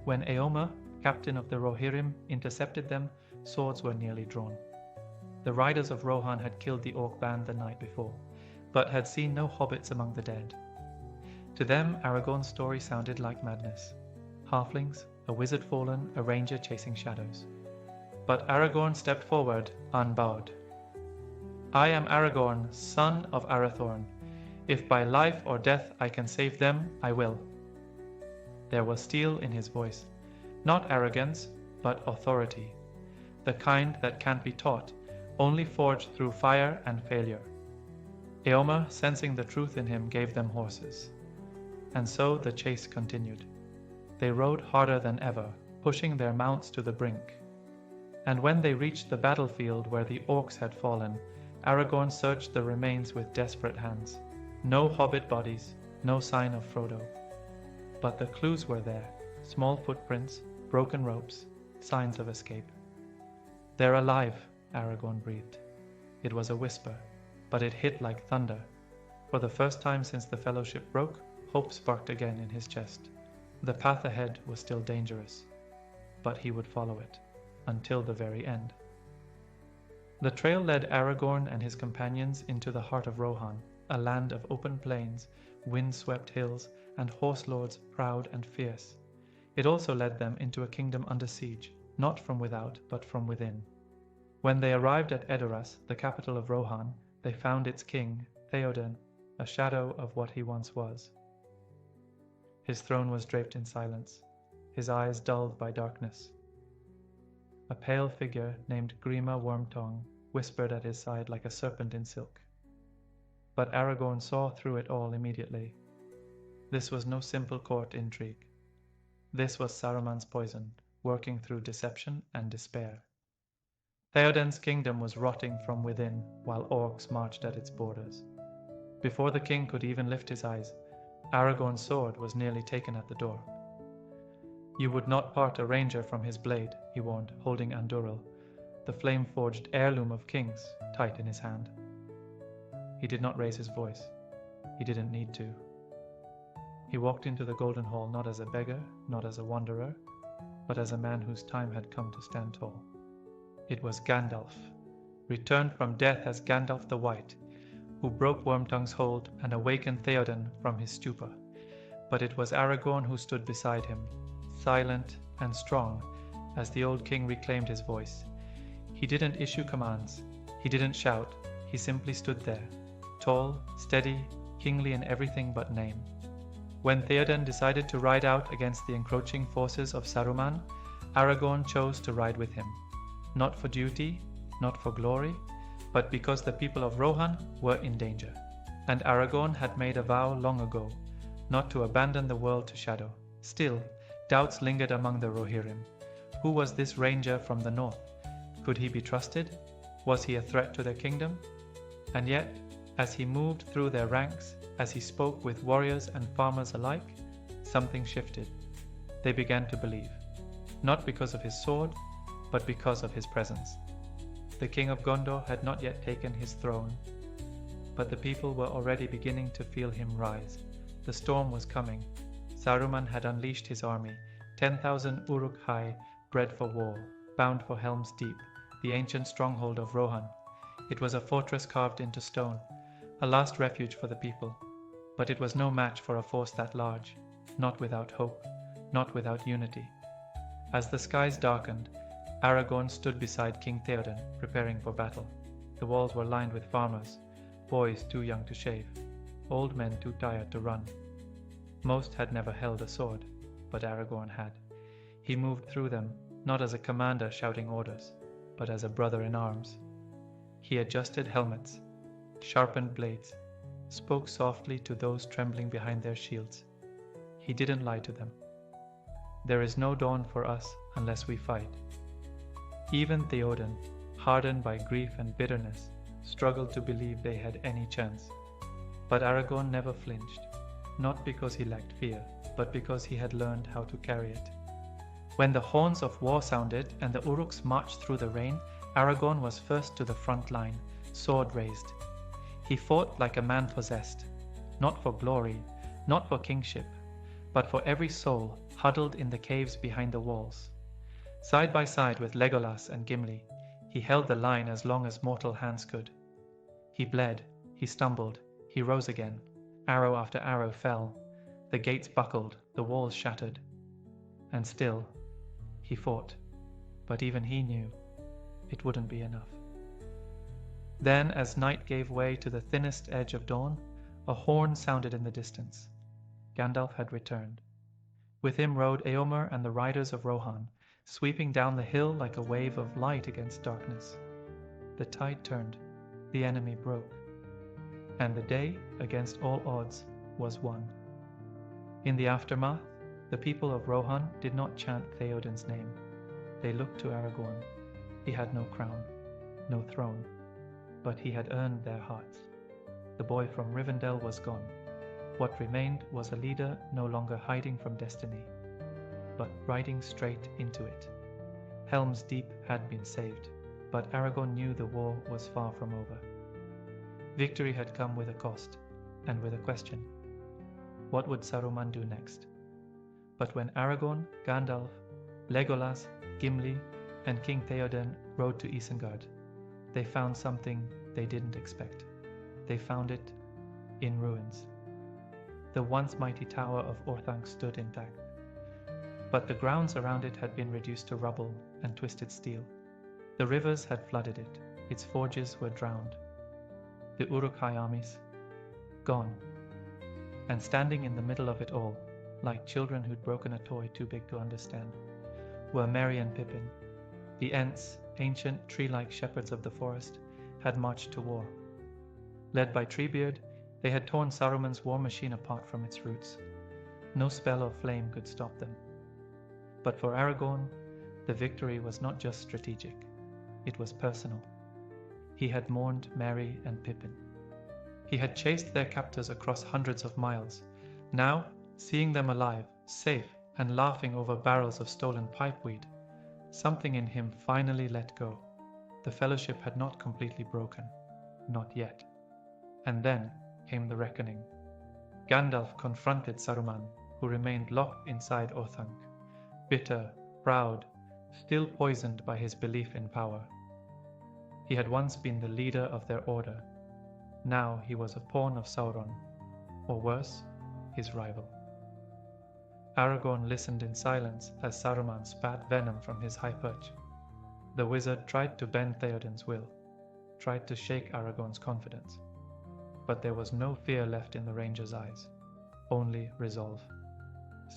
S1: When Eomer, captain of the Rohirrim, intercepted them, swords were nearly drawn. The riders of Rohan had killed the orc band the night before, but had seen no hobbits among the dead. To them, Aragorn's story sounded like madness. Halflings, a wizard fallen, a ranger chasing shadows. But Aragorn stepped forward, unbowed. I am Aragorn, son of Arathorn. If by life or death I can save them, I will. There was steel in his voice, not arrogance, but authority, the kind that can't be taught, only forged through fire and failure. Eomer, sensing the truth in him, gave them horses. And so the chase continued. They rode harder than ever, pushing their mounts to the brink. And when they reached the battlefield where the orcs had fallen, Aragorn searched the remains with desperate hands. No hobbit bodies, no sign of Frodo. But the clues were there, small footprints, broken ropes, signs of escape. They're alive, Aragorn breathed. It was a whisper, but it hit like thunder. For the first time since the Fellowship broke, hope sparked again in his chest. The path ahead was still dangerous, but he would follow it, until the very end. The trail led Aragorn and his companions into the heart of Rohan, a land of open plains, wind-swept hills, and horse lords proud and fierce. It also led them into a kingdom under siege, not from without, but from within. When they arrived at Edoras, the capital of Rohan, they found its king, Theoden, a shadow of what he once was. His throne was draped in silence, his eyes dulled by darkness. A pale figure named Grima Wormtongue whispered at his side like a serpent in silk. But Aragorn saw through it all immediately. This was no simple court intrigue. This was Saruman's poison, working through deception and despair. Theoden's kingdom was rotting from within, while orcs marched at its borders. Before the king could even lift his eyes, Aragorn's sword was nearly taken at the door. You would not part a ranger from his blade, he warned, holding Andúril, the flame-forged heirloom of kings, tight in his hand. He did not raise his voice. He didn't need to. He walked into the Golden Hall not as a beggar, not as a wanderer, but as a man whose time had come to stand tall. It was Gandalf, returned from death as Gandalf the White, who broke Wormtongue's hold and awakened Theoden from his stupor. But it was Aragorn who stood beside him, silent and strong, as the old king reclaimed his voice. He didn't issue commands. He didn't shout. He simply stood there, tall, steady, kingly in everything but name. When Theoden decided to ride out against the encroaching forces of Saruman, Aragorn chose to ride with him, not for duty, not for glory, but because the people of Rohan were in danger. And Aragorn had made a vow long ago, not to abandon the world to shadow. Still, doubts lingered among the Rohirrim. Who was this ranger from the north? Could he be trusted? Was he a threat to their kingdom? And yet, as he moved through their ranks, as he spoke with warriors and farmers alike, something shifted. They began to believe, not because of his sword, but because of his presence. The king of Gondor had not yet taken his throne, but the people were already beginning to feel him rise. The storm was coming. Saruman had unleashed his army, 10,000 Uruk-hai bred for war, bound for Helm's Deep, the ancient stronghold of Rohan. It was a fortress carved into stone, a last refuge for the people. but it was no match for a force that large, not without hope, not without unity. As the skies darkened, Aragorn stood beside King Theoden, preparing for battle. The walls were lined with farmers, boys too young to shave, old men too tired to run. Most had never held a sword, but Aragorn had. He moved through them, not as a commander shouting orders, but as a brother in arms. He adjusted helmets, sharpened blades, spoke softly to those trembling behind their shields. He didn't lie to them. There is no dawn for us unless we fight. Even Theoden, hardened by grief and bitterness, struggled to believe they had any chance. But Aragorn never flinched, not because he lacked fear, but because he had learned how to carry it. When the horns of war sounded and the Uruks marched through the rain, Aragorn was first to the front line, sword raised. He fought like a man possessed, not for glory, not for kingship, but for every soul huddled in the caves behind the walls. Side by side with Legolas and Gimli, he held the line as long as mortal hands could. He bled, he stumbled, he rose again. Arrow after arrow fell. The gates buckled, the walls shattered. And still, he fought. But even he knew it wouldn't be enough. Then, as night gave way to the thinnest edge of dawn, a horn sounded in the distance. Gandalf had returned. With him rode Eomer and the riders of Rohan, sweeping down the hill like a wave of light against darkness. The tide turned, the enemy broke, and the day, against all odds, was won. In the aftermath, the people of Rohan did not chant Theoden's name. They looked to Aragorn. He had no crown, no throne, but he had earned their hearts. The boy from Rivendell was gone. What remained was a leader no longer hiding from destiny, but riding straight into it. Helm's Deep had been saved, but Aragorn knew the war was far from over. Victory had come with a cost, and with a question. What would Saruman do next? But when Aragorn, Gandalf, Legolas, Gimli, and King Theoden rode to Isengard, they found something they didn't expect. They found it in ruins. The once mighty tower of Orthanc stood intact, but the grounds around it had been reduced to rubble and twisted steel. The rivers had flooded it, its forges were drowned. The Uruk-hai armies, gone. And standing in the middle of it all, like children who'd broken a toy too big to understand, were Merry and Pippin. The Ents, ancient tree-like shepherds of the forest, had marched to war. Led by Treebeard, they had torn Saruman's war machine apart from its roots. No spell or flame could stop them. But for Aragorn, the victory was not just strategic, it was personal. He had mourned Merry and Pippin. He had chased their captors across hundreds of miles. Now, seeing them alive, safe, and laughing over barrels of stolen pipeweed, something in him finally let go. The fellowship had not completely broken. Not yet. And then came the reckoning. Gandalf confronted Saruman, who remained locked inside Orthanc, bitter, proud, still poisoned by his belief in power. He had once been the leader of their order. Now he was a pawn of Sauron, or worse, his rival. Aragorn listened in silence as Saruman spat venom from his high perch. The wizard tried to bend Theoden's will, tried to shake Aragorn's confidence. But there was no fear left in the ranger's eyes, only resolve.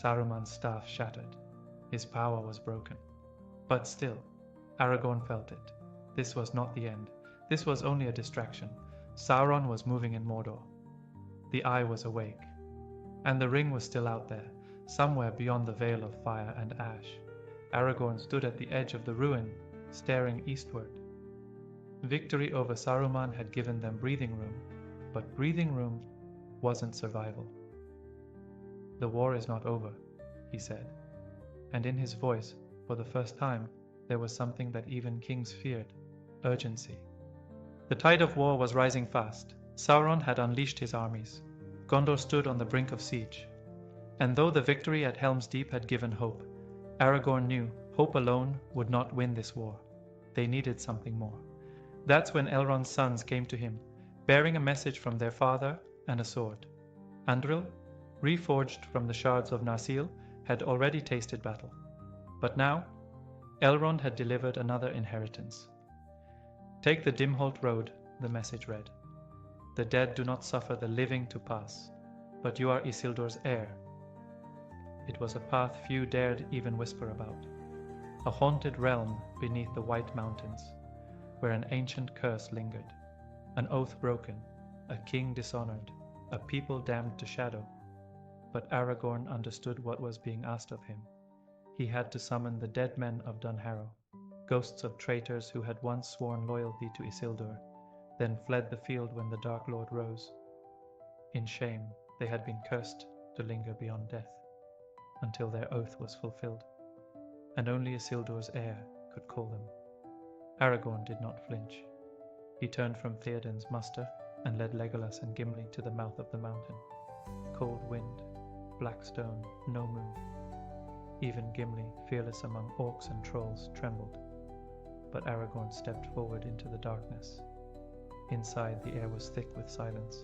S1: Saruman's staff shattered. His power was broken. But still, Aragorn felt it. This was not the end. This was only a distraction. Sauron was moving in Mordor. The Eye was awake. And the ring was still out there, somewhere beyond the veil of fire and ash. Aragorn stood at the edge of the ruin, staring eastward. Victory over Saruman had given them breathing room, but breathing room wasn't survival. The war is not over, he said, and in his voice, for the first time, there was something that even kings feared: urgency. The tide of war was rising fast. Sauron had unleashed his armies. Gondor stood on the brink of siege. And though the victory at Helm's Deep had given hope, Aragorn knew hope alone would not win this war. They needed something more. That's when Elrond's sons came to him, bearing a message from their father and a sword. Andril, reforged from the shards of Narsil, had already tasted battle. But now, Elrond had delivered another inheritance. "Take the Dimholt road," the message read. "The dead do not suffer the living to pass, but you are Isildur's heir." It was a path few dared even whisper about, a haunted realm beneath the White Mountains, where an ancient curse lingered, an oath broken, a king dishonored, a people damned to shadow. But Aragorn understood what was being asked of him. He had to summon the dead men of Dunharrow, ghosts of traitors who had once sworn loyalty to Isildur, then fled the field when the Dark Lord rose. In shame, they had been cursed to linger beyond death, until their oath was fulfilled, and only Isildur's heir could call them. Aragorn did not flinch. He turned from Theoden's muster and led Legolas and Gimli to the mouth of the mountain. Cold wind, black stone, no moon. Even Gimli, fearless among orcs and trolls, trembled. But Aragorn stepped forward into the darkness. Inside, the air was thick with silence.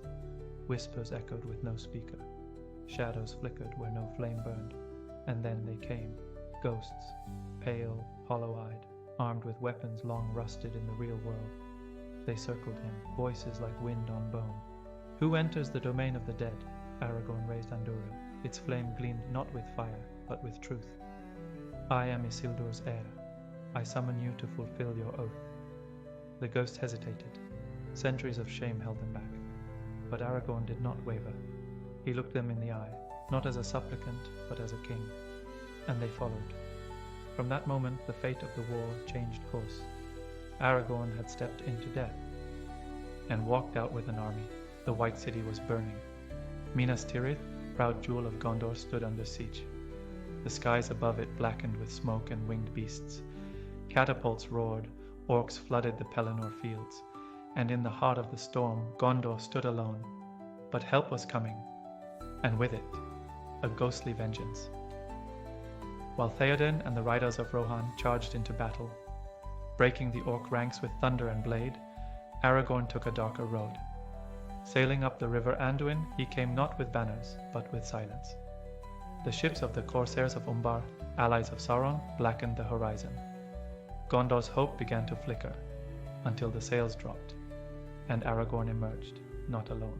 S1: Whispers echoed with no speaker. Shadows flickered where no flame burned. And then they came, ghosts, pale, hollow-eyed, armed with weapons long rusted in the real world. They circled him, voices like wind on bone. "Who enters the domain of the dead?" Aragorn raised Andúril. Its flame gleamed not with fire, but with truth. "I am Isildur's heir. I summon you to fulfill your oath." The ghost hesitated. Centuries of shame held them back. But Aragorn did not waver. He looked them in the eye, not as a supplicant, but as a king. And they followed. From that moment, the fate of the war changed course. Aragorn had stepped into death and walked out with an army. The White City was burning. Minas Tirith, proud jewel of Gondor, stood under siege. The skies above it blackened with smoke and winged beasts. Catapults roared, orcs flooded the Pelennor fields, and in the heart of the storm, Gondor stood alone. But help was coming, and with it, a ghostly vengeance. While Theoden and the riders of Rohan charged into battle, breaking the orc ranks with thunder and blade, Aragorn took a darker road. Sailing up the river Anduin, he came not with banners, but with silence. The ships of the corsairs of Umbar, allies of Sauron, blackened the horizon. Gondor's hope began to flicker, until the sails dropped, and Aragorn emerged, not alone.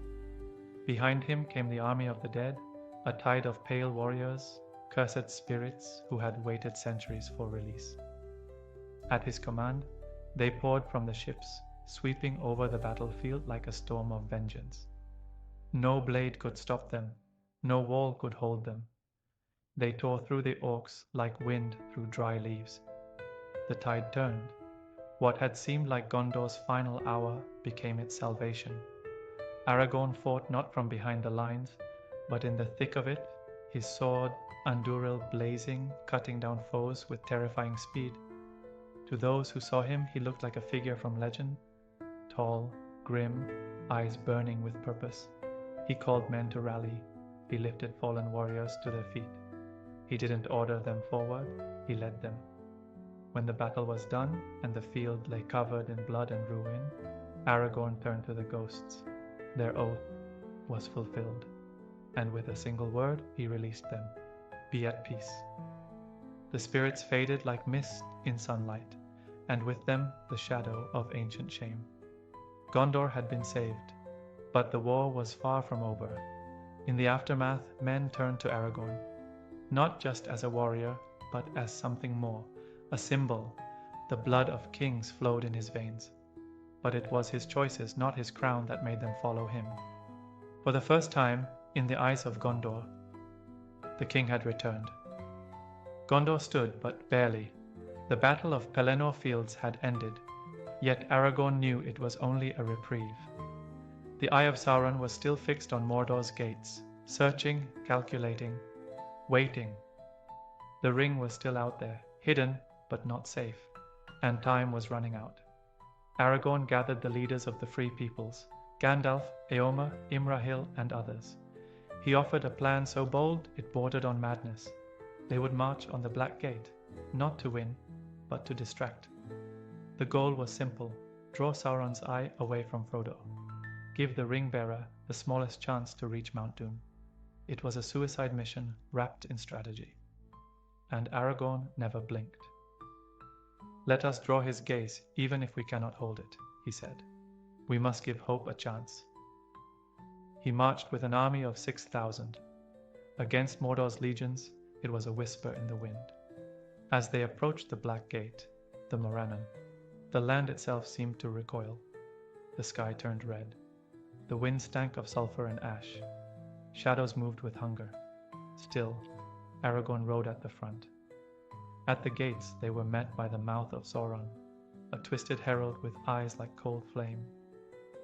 S1: Behind him came the army of the dead, a tide of pale warriors, cursed spirits who had waited centuries for release. At his command, they poured from the ships, sweeping over the battlefield like a storm of vengeance. No blade could stop them, no wall could hold them. They tore through the orcs like wind through dry leaves. The tide turned. What had seemed like Gondor's final hour became its salvation. Aragorn fought not from behind the lines, but in the thick of it, his sword, Andúril blazing, cutting down foes with terrifying speed. To those who saw him, he looked like a figure from legend, tall, grim, eyes burning with purpose. He called men to rally. He lifted fallen warriors to their feet. He didn't order them forward, he led them. When the battle was done and the field lay covered in blood and ruin, Aragorn turned to the ghosts. Their oath was fulfilled, and with a single word he released them. Be at peace. The spirits faded like mist in sunlight, and with them the shadow of ancient shame. Gondor had been saved, but the war was far from over. In the aftermath, men turned to Aragorn, not just as a warrior, but as something more, a symbol. The blood of kings flowed in his veins. But it was his choices, not his crown, that made them follow him. For the first time, in the eyes of Gondor, the king had returned. Gondor stood, but barely. The battle of Pelennor Fields had ended, yet Aragorn knew it was only a reprieve. The eye of Sauron was still fixed on Mordor's gates, searching, calculating, waiting. The ring was still out there, hidden but not safe, and time was running out. Aragorn gathered the leaders of the free peoples, Gandalf, Eomer, Imrahil, and others. He offered a plan so bold it bordered on madness. They would march on the Black Gate, not to win, but to distract. The goal was simple: draw Sauron's eye away from Frodo. Give the ring-bearer the smallest chance to reach Mount Doom. It was a suicide mission wrapped in strategy. And Aragorn never blinked. "Let us draw his gaze even if we cannot hold it," he said. "We must give hope a chance." He marched with an army of 6,000. Against Mordor's legions, it was a whisper in the wind. As they approached the Black Gate, the Morannon, the land itself seemed to recoil. The sky turned red. The wind stank of sulfur and ash. Shadows moved with hunger. Still, Aragorn rode at the front. At the gates, they were met by the mouth of Sauron, a twisted herald with eyes like cold flame.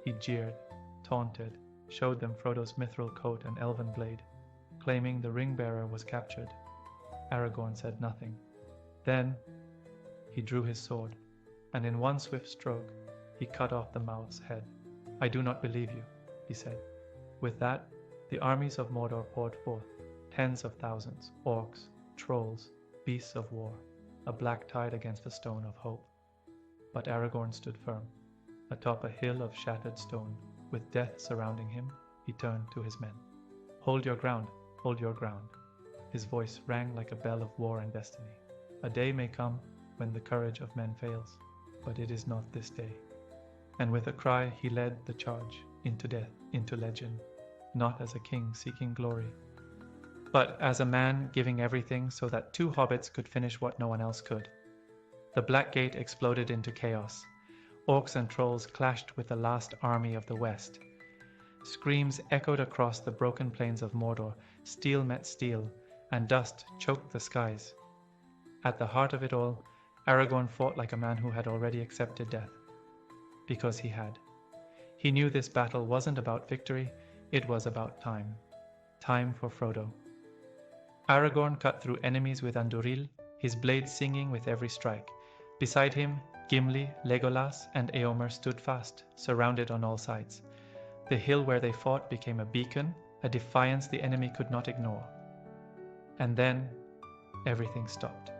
S1: He jeered, taunted, showed them Frodo's mithril coat and elven blade, claiming the ring-bearer was captured. Aragorn said nothing. Then he drew his sword, and in one swift stroke, he cut off the mouth's head. "I do not believe you," he said. With that, the armies of Mordor poured forth, tens of thousands, orcs, trolls, beasts of war, a black tide against a stone of hope. But Aragorn stood firm. Atop a hill of shattered stone, with death surrounding him, he turned to his men. "Hold your ground, hold your ground." His voice rang like a bell of war and destiny. "A day may come when the courage of men fails, but it is not this day." And with a cry he led the charge, into death, into legend, not as a king seeking glory, but as a man giving everything so that 2 hobbits could finish what no one else could. The Black Gate exploded into chaos. Orcs and trolls clashed with the last army of the West. Screams echoed across the broken plains of Mordor, steel met steel, and dust choked the skies. At the heart of it all, Aragorn fought like a man who had already accepted death. Because he had. He knew this battle wasn't about victory, it was about time. Time for Frodo. Aragorn cut through enemies with Anduril, his blade singing with every strike. Beside him, Gimli, Legolas, and Éomer stood fast, surrounded on all sides. The hill where they fought became a beacon, a defiance the enemy could not ignore. And then, everything stopped.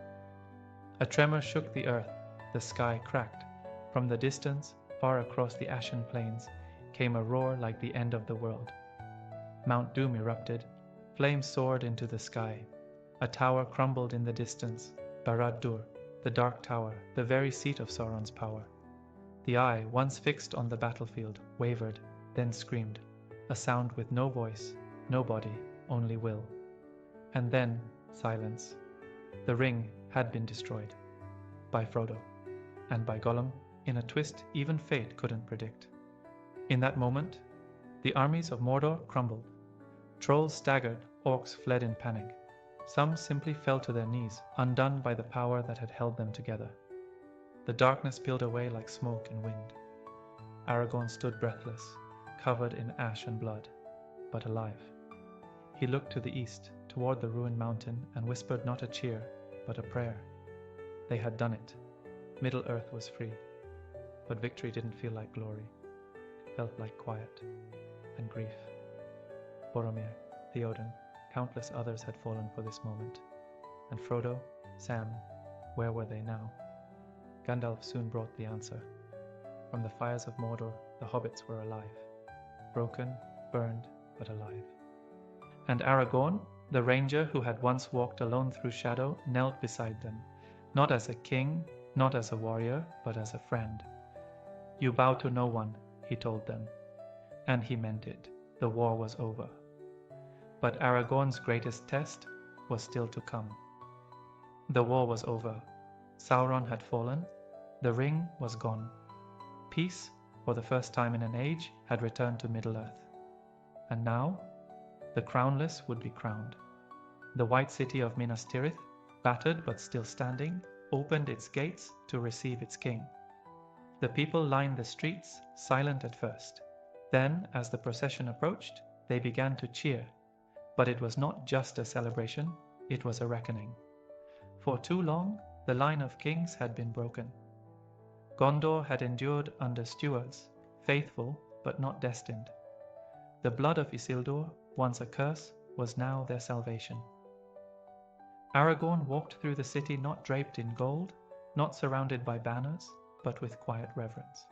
S1: A tremor shook the earth, the sky cracked. From the distance, far across the ashen plains, came a roar like the end of the world. Mount Doom erupted, flames soared into the sky. A tower crumbled in the distance, Barad-dûr, the Dark Tower, the very seat of Sauron's power. The eye, once fixed on the battlefield, wavered, then screamed, a sound with no voice, no body, only will. And then, silence. The ring had been destroyed. By Frodo. And by Gollum, in a twist even fate couldn't predict. In that moment, the armies of Mordor crumbled. Trolls staggered, orcs fled in panic. Some simply fell to their knees, undone by the power that had held them together. The darkness peeled away like smoke and wind. Aragorn stood breathless, covered in ash and blood, but alive. He looked to the east, toward the ruined mountain, and whispered not a cheer, but a prayer. They had done it. Middle-earth was free. But victory didn't feel like glory. It felt like quiet and grief. Boromir, Theoden, countless others had fallen for this moment. And Frodo, Sam, where were they now? Gandalf soon brought the answer. From the fires of Mordor, the hobbits were alive. Broken, burned, but alive. And Aragorn, the ranger who had once walked alone through shadow, knelt beside them, not as a king, not as a warrior, but as a friend. "You bow to no one," he told them. And he meant it. The war was over. But Aragorn's greatest test was still to come. The war was over. Sauron had fallen. The ring was gone. Peace, for the first time in an age, had returned to Middle-earth. And now, the crownless would be crowned. The white city of Minas Tirith, battered but still standing, opened its gates to receive its king. The people lined the streets, silent at first. Then, as the procession approached, they began to cheer. But it was not just a celebration, it was a reckoning. For too long, the line of kings had been broken. Gondor had endured under stewards, faithful but not destined. The blood of Isildur, once a curse, was now their salvation. Aragorn walked through the city not draped in gold, not surrounded by banners, but with quiet reverence.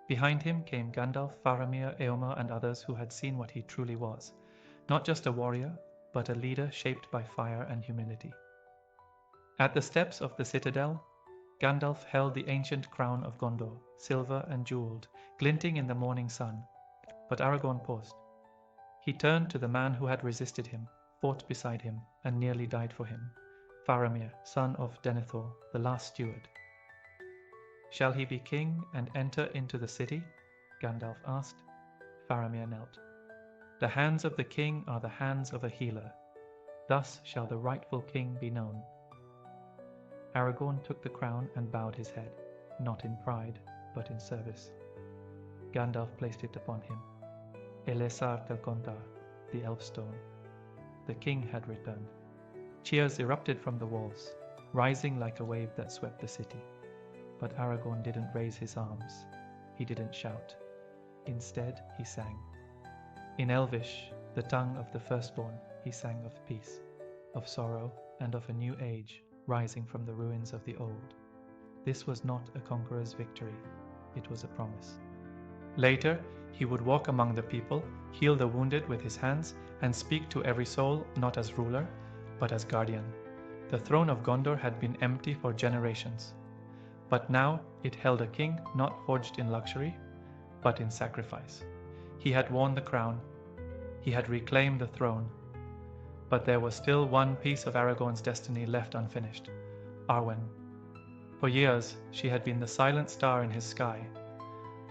S1: Behind him came Gandalf, Faramir, Éomer, and others who had seen what he truly was. not just a warrior, but a leader shaped by fire and humility. At the steps of the citadel, Gandalf held the ancient crown of Gondor, silver and jeweled, glinting in the morning sun. But Aragorn paused. He turned to the man who had resisted him, fought beside him, and nearly died for him, Faramir, son of Denethor, the last steward. "Shall he be king and enter into the city?" Gandalf asked. Faramir knelt. "The hands of the king are the hands of a healer. Thus shall the rightful king be known." Aragorn took the crown and bowed his head, not in pride, but in service. Gandalf placed it upon him. Elessar tel Contar, the elf stone. The king had returned. Cheers erupted from the walls, rising like a wave that swept the city. But Aragorn didn't raise his arms. He didn't shout. Instead, he sang. In Elvish, the tongue of the firstborn, he sang of peace, of sorrow, and of a new age rising from the ruins of the old. This was not a conqueror's victory. It was a promise. Later, he would walk among the people, heal the wounded with his hands, and speak to every soul not as ruler, but as guardian. The throne of Gondor had been empty for generations. But now it held a king not forged in luxury, but in sacrifice. He had worn the crown. He had reclaimed the throne. But there was still one piece of Aragorn's destiny left unfinished: Arwen. For years, she had been the silent star in his sky,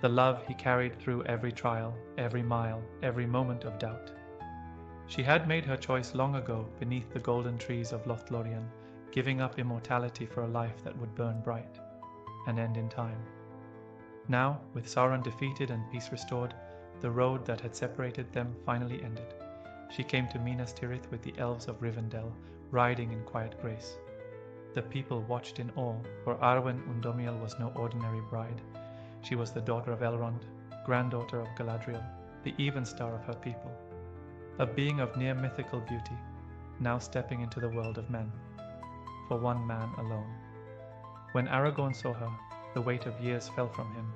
S1: the love he carried through every trial, every mile, every moment of doubt. She had made her choice long ago beneath the golden trees of Lothlorien, giving up immortality for a life that would burn bright and end in time. Now, with Sauron defeated and peace restored, the road that had separated them finally ended. She came to Minas Tirith with the elves of Rivendell, riding in quiet grace. The people watched in awe, for Arwen Undomiel was no ordinary bride. She was the daughter of Elrond, granddaughter of Galadriel, the even star of her people. A being of near mythical beauty, now stepping into the world of men. For one man alone. When Aragorn saw her, the weight of years fell from him.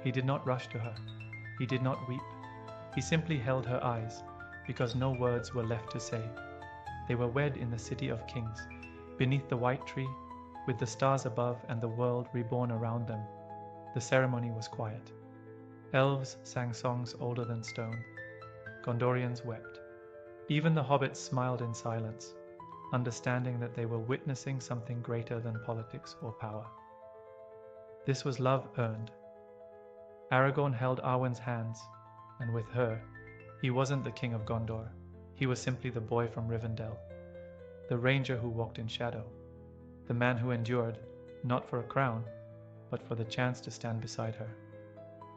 S1: He did not rush to her. He did not weep. He simply held her eyes, because no words were left to say. They were wed in the city of kings, beneath the white tree, with the stars above and the world reborn around them. The ceremony was quiet. Elves sang songs older than stone. Gondorians wept. Even the hobbits smiled in silence, understanding that they were witnessing something greater than politics or power. This was love earned. Aragorn held Arwen's hands, and with her, he wasn't the king of Gondor. He was simply the boy from Rivendell, the ranger who walked in shadow, the man who endured, not for a crown, but for the chance to stand beside her.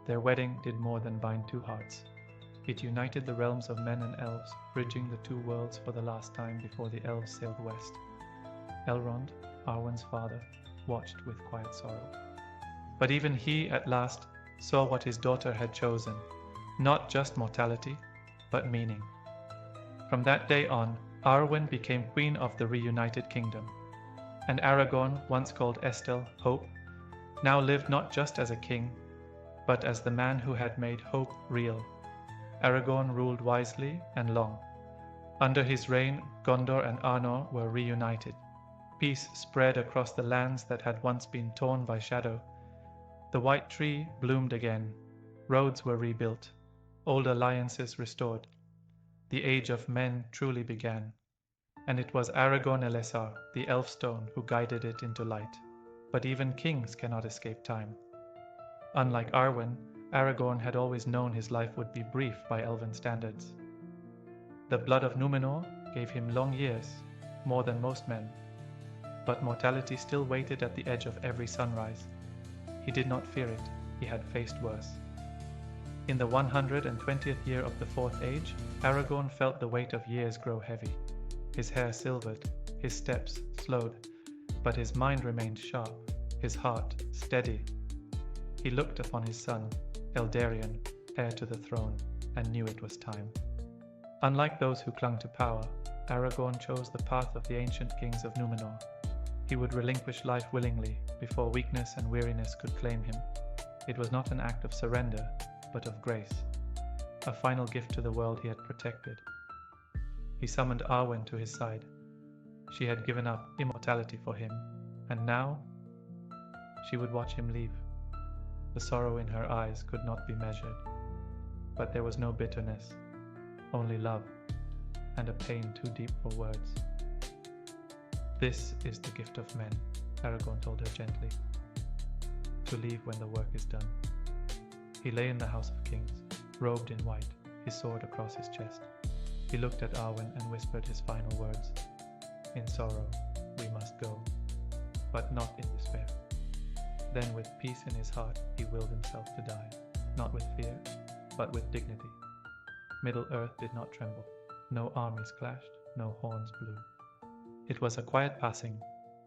S1: Their wedding did more than bind two hearts. It united the realms of men and elves, bridging the two worlds for the last time before the elves sailed west. Elrond, Arwen's father, watched with quiet sorrow. But even he, at last, saw what his daughter had chosen, not just mortality, but meaning. From that day on, Arwen became queen of the reunited kingdom, and Aragorn, once called Estel, Hope, now lived not just as a king, but as the man who had made hope real. Aragorn ruled wisely and long. Under his reign, Gondor and Arnor were reunited. Peace spread across the lands that had once been torn by shadow. The white tree bloomed again. Roads were rebuilt. Old alliances restored. The age of men truly began. And it was Aragorn Elessar, the Elfstone, who guided it into light. But even kings cannot escape time. Unlike Arwen, Aragorn had always known his life would be brief by elven standards. The blood of Númenor gave him long years, more than most men. But mortality still waited at the edge of every sunrise. He did not fear it. He had faced worse. In the 120th year of the Fourth Age, Aragorn felt the weight of years grow heavy. His hair silvered, his steps slowed, but his mind remained sharp, his heart steady. He looked upon his son, Eldarion, heir to the throne, and knew it was time. Unlike those who clung to power, Aragorn chose the path of the ancient kings of Númenor. He would relinquish life willingly before weakness and weariness could claim him. It was not an act of surrender, but of grace, a final gift to the world he had protected. He summoned Arwen to his side. She had given up immortality for him, and now she would watch him leave. The sorrow in her eyes could not be measured, but there was no bitterness, only love, and a pain too deep for words. "This is the gift of men," Aragorn told her gently, "to leave when the work is done." He lay in the House of Kings, robed in white, his sword across his chest. He looked at Arwen and whispered his final words. "In sorrow, we must go, but not in despair." Then with peace in his heart, he willed himself to die, not with fear, but with dignity. Middle-earth did not tremble. No armies clashed, no horns blew. It was a quiet passing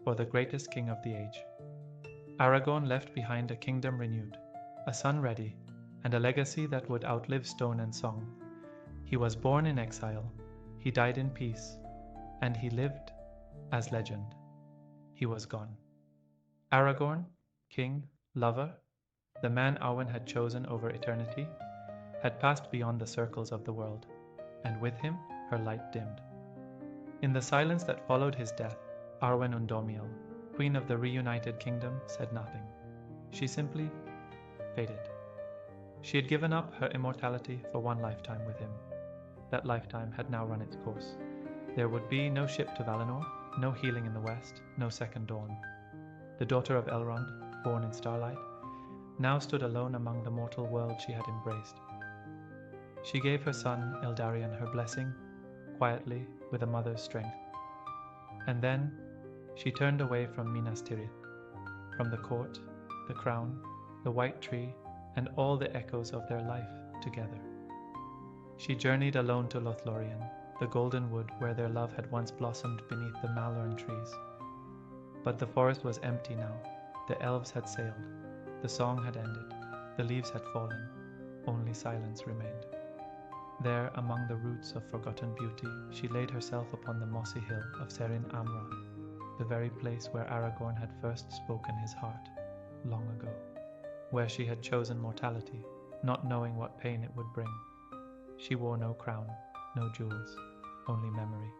S1: for the greatest king of the age. Aragorn left behind a kingdom renewed, a son ready, and a legacy that would outlive stone and song. He was born in exile, he died in peace, and he lived as legend. He was gone. Aragorn, king, lover, the man Arwen had chosen over eternity, had passed beyond the circles of the world, and with him her light dimmed. In the silence that followed his death, Arwen Undomiel, queen of the reunited kingdom, said nothing. She simply faded. She had given up her immortality for one lifetime with him. That lifetime had now run its course. There would be no ship to Valinor, no healing in the west, no second dawn. The daughter of Elrond, born in starlight, now stood alone among the mortal world she had embraced. She gave her son Eldarion her blessing, quietly, with a mother's strength. And then she turned away from Minas Tirith, from the court, the crown, the white tree, and all the echoes of their life together. She journeyed alone to Lothlorien, the golden wood where their love had once blossomed beneath the malorn trees. But the forest was empty now. The elves had sailed. The song had ended. The leaves had fallen. Only silence remained. There, among the roots of forgotten beauty, she laid herself upon the mossy hill of Serin Amra, the very place where Aragorn had first spoken his heart, long ago, where she had chosen mortality, not knowing what pain it would bring. She wore no crown, no jewels, only memory.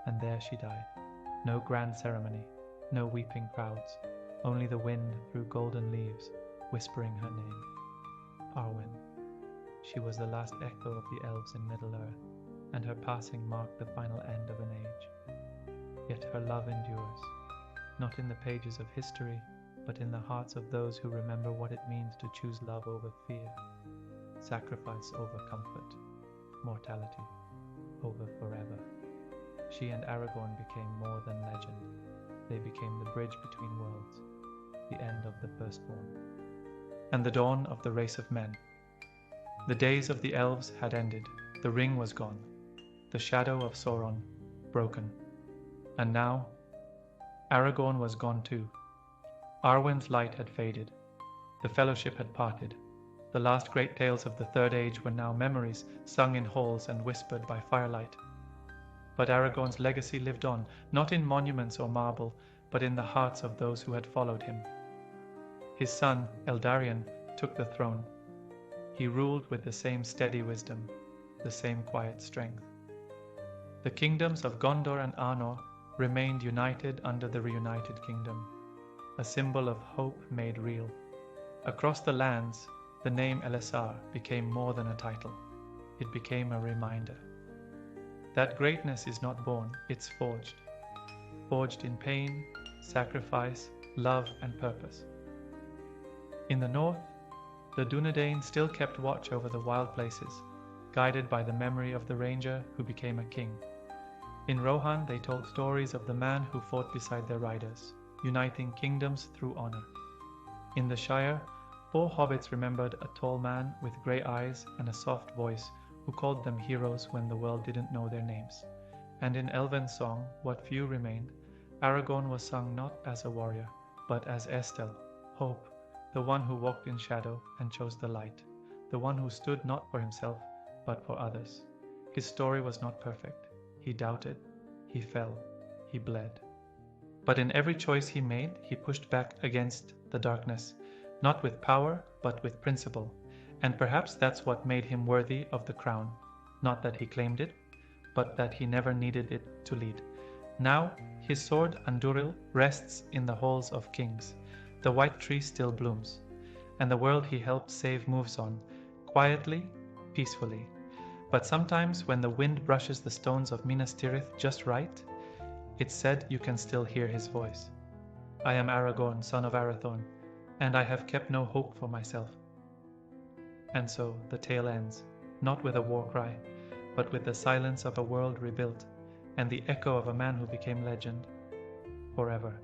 S1: And there she died. No grand ceremony, no weeping crowds, only the wind through golden leaves, whispering her name. Arwen. She was the last echo of the elves in Middle-earth, and her passing marked the final end of an age. Yet her love endures, not in the pages of history, but in the hearts of those who remember what it means to choose love over fear, sacrifice over comfort, mortality over forever. She and Aragorn became more than legend. They became the bridge between worlds, the end of the firstborn, and the dawn of the race of men. The days of the elves had ended. The ring was gone, the shadow of Sauron broken. And now, Aragorn was gone too. Arwen's light had faded. The fellowship had parted. The last great tales of the Third Age were now memories sung in halls and whispered by firelight. But Aragorn's legacy lived on, not in monuments or marble, but in the hearts of those who had followed him. His son, Eldarion, took the throne. He ruled with the same steady wisdom, the same quiet strength. The kingdoms of Gondor and Arnor remained united under the reunited kingdom, a symbol of hope made real. Across the lands, the name Elessar became more than a title. It became a reminder. That greatness is not born, it's forged. Forged in pain, sacrifice, love, and purpose. In the north, the Dunedain still kept watch over the wild places, guided by the memory of the ranger who became a king. In Rohan, they told stories of the man who fought beside their riders, uniting kingdoms through honor. In the Shire, 4 hobbits remembered a tall man with grey eyes and a soft voice who called them heroes when the world didn't know their names. And in Elven song, what few remained, Aragorn was sung not as a warrior, but as Estel, hope, the one who walked in shadow and chose the light, the one who stood not for himself, but for others. His story was not perfect. He doubted, he fell, he bled. But in every choice he made, he pushed back against the darkness, not with power, but with principle. And perhaps that's what made him worthy of the crown. Not that he claimed it, but that he never needed it to lead. Now, his sword Anduril rests in the halls of kings. The white tree still blooms, and the world he helped save moves on, quietly, peacefully. But sometimes when the wind brushes the stones of Minas Tirith just right, it's said you can still hear his voice. I am Aragorn, son of Arathorn, and I have kept no hope for myself. And so the tale ends, not with a war cry, but with the silence of a world rebuilt, and the echo of a man who became legend forever.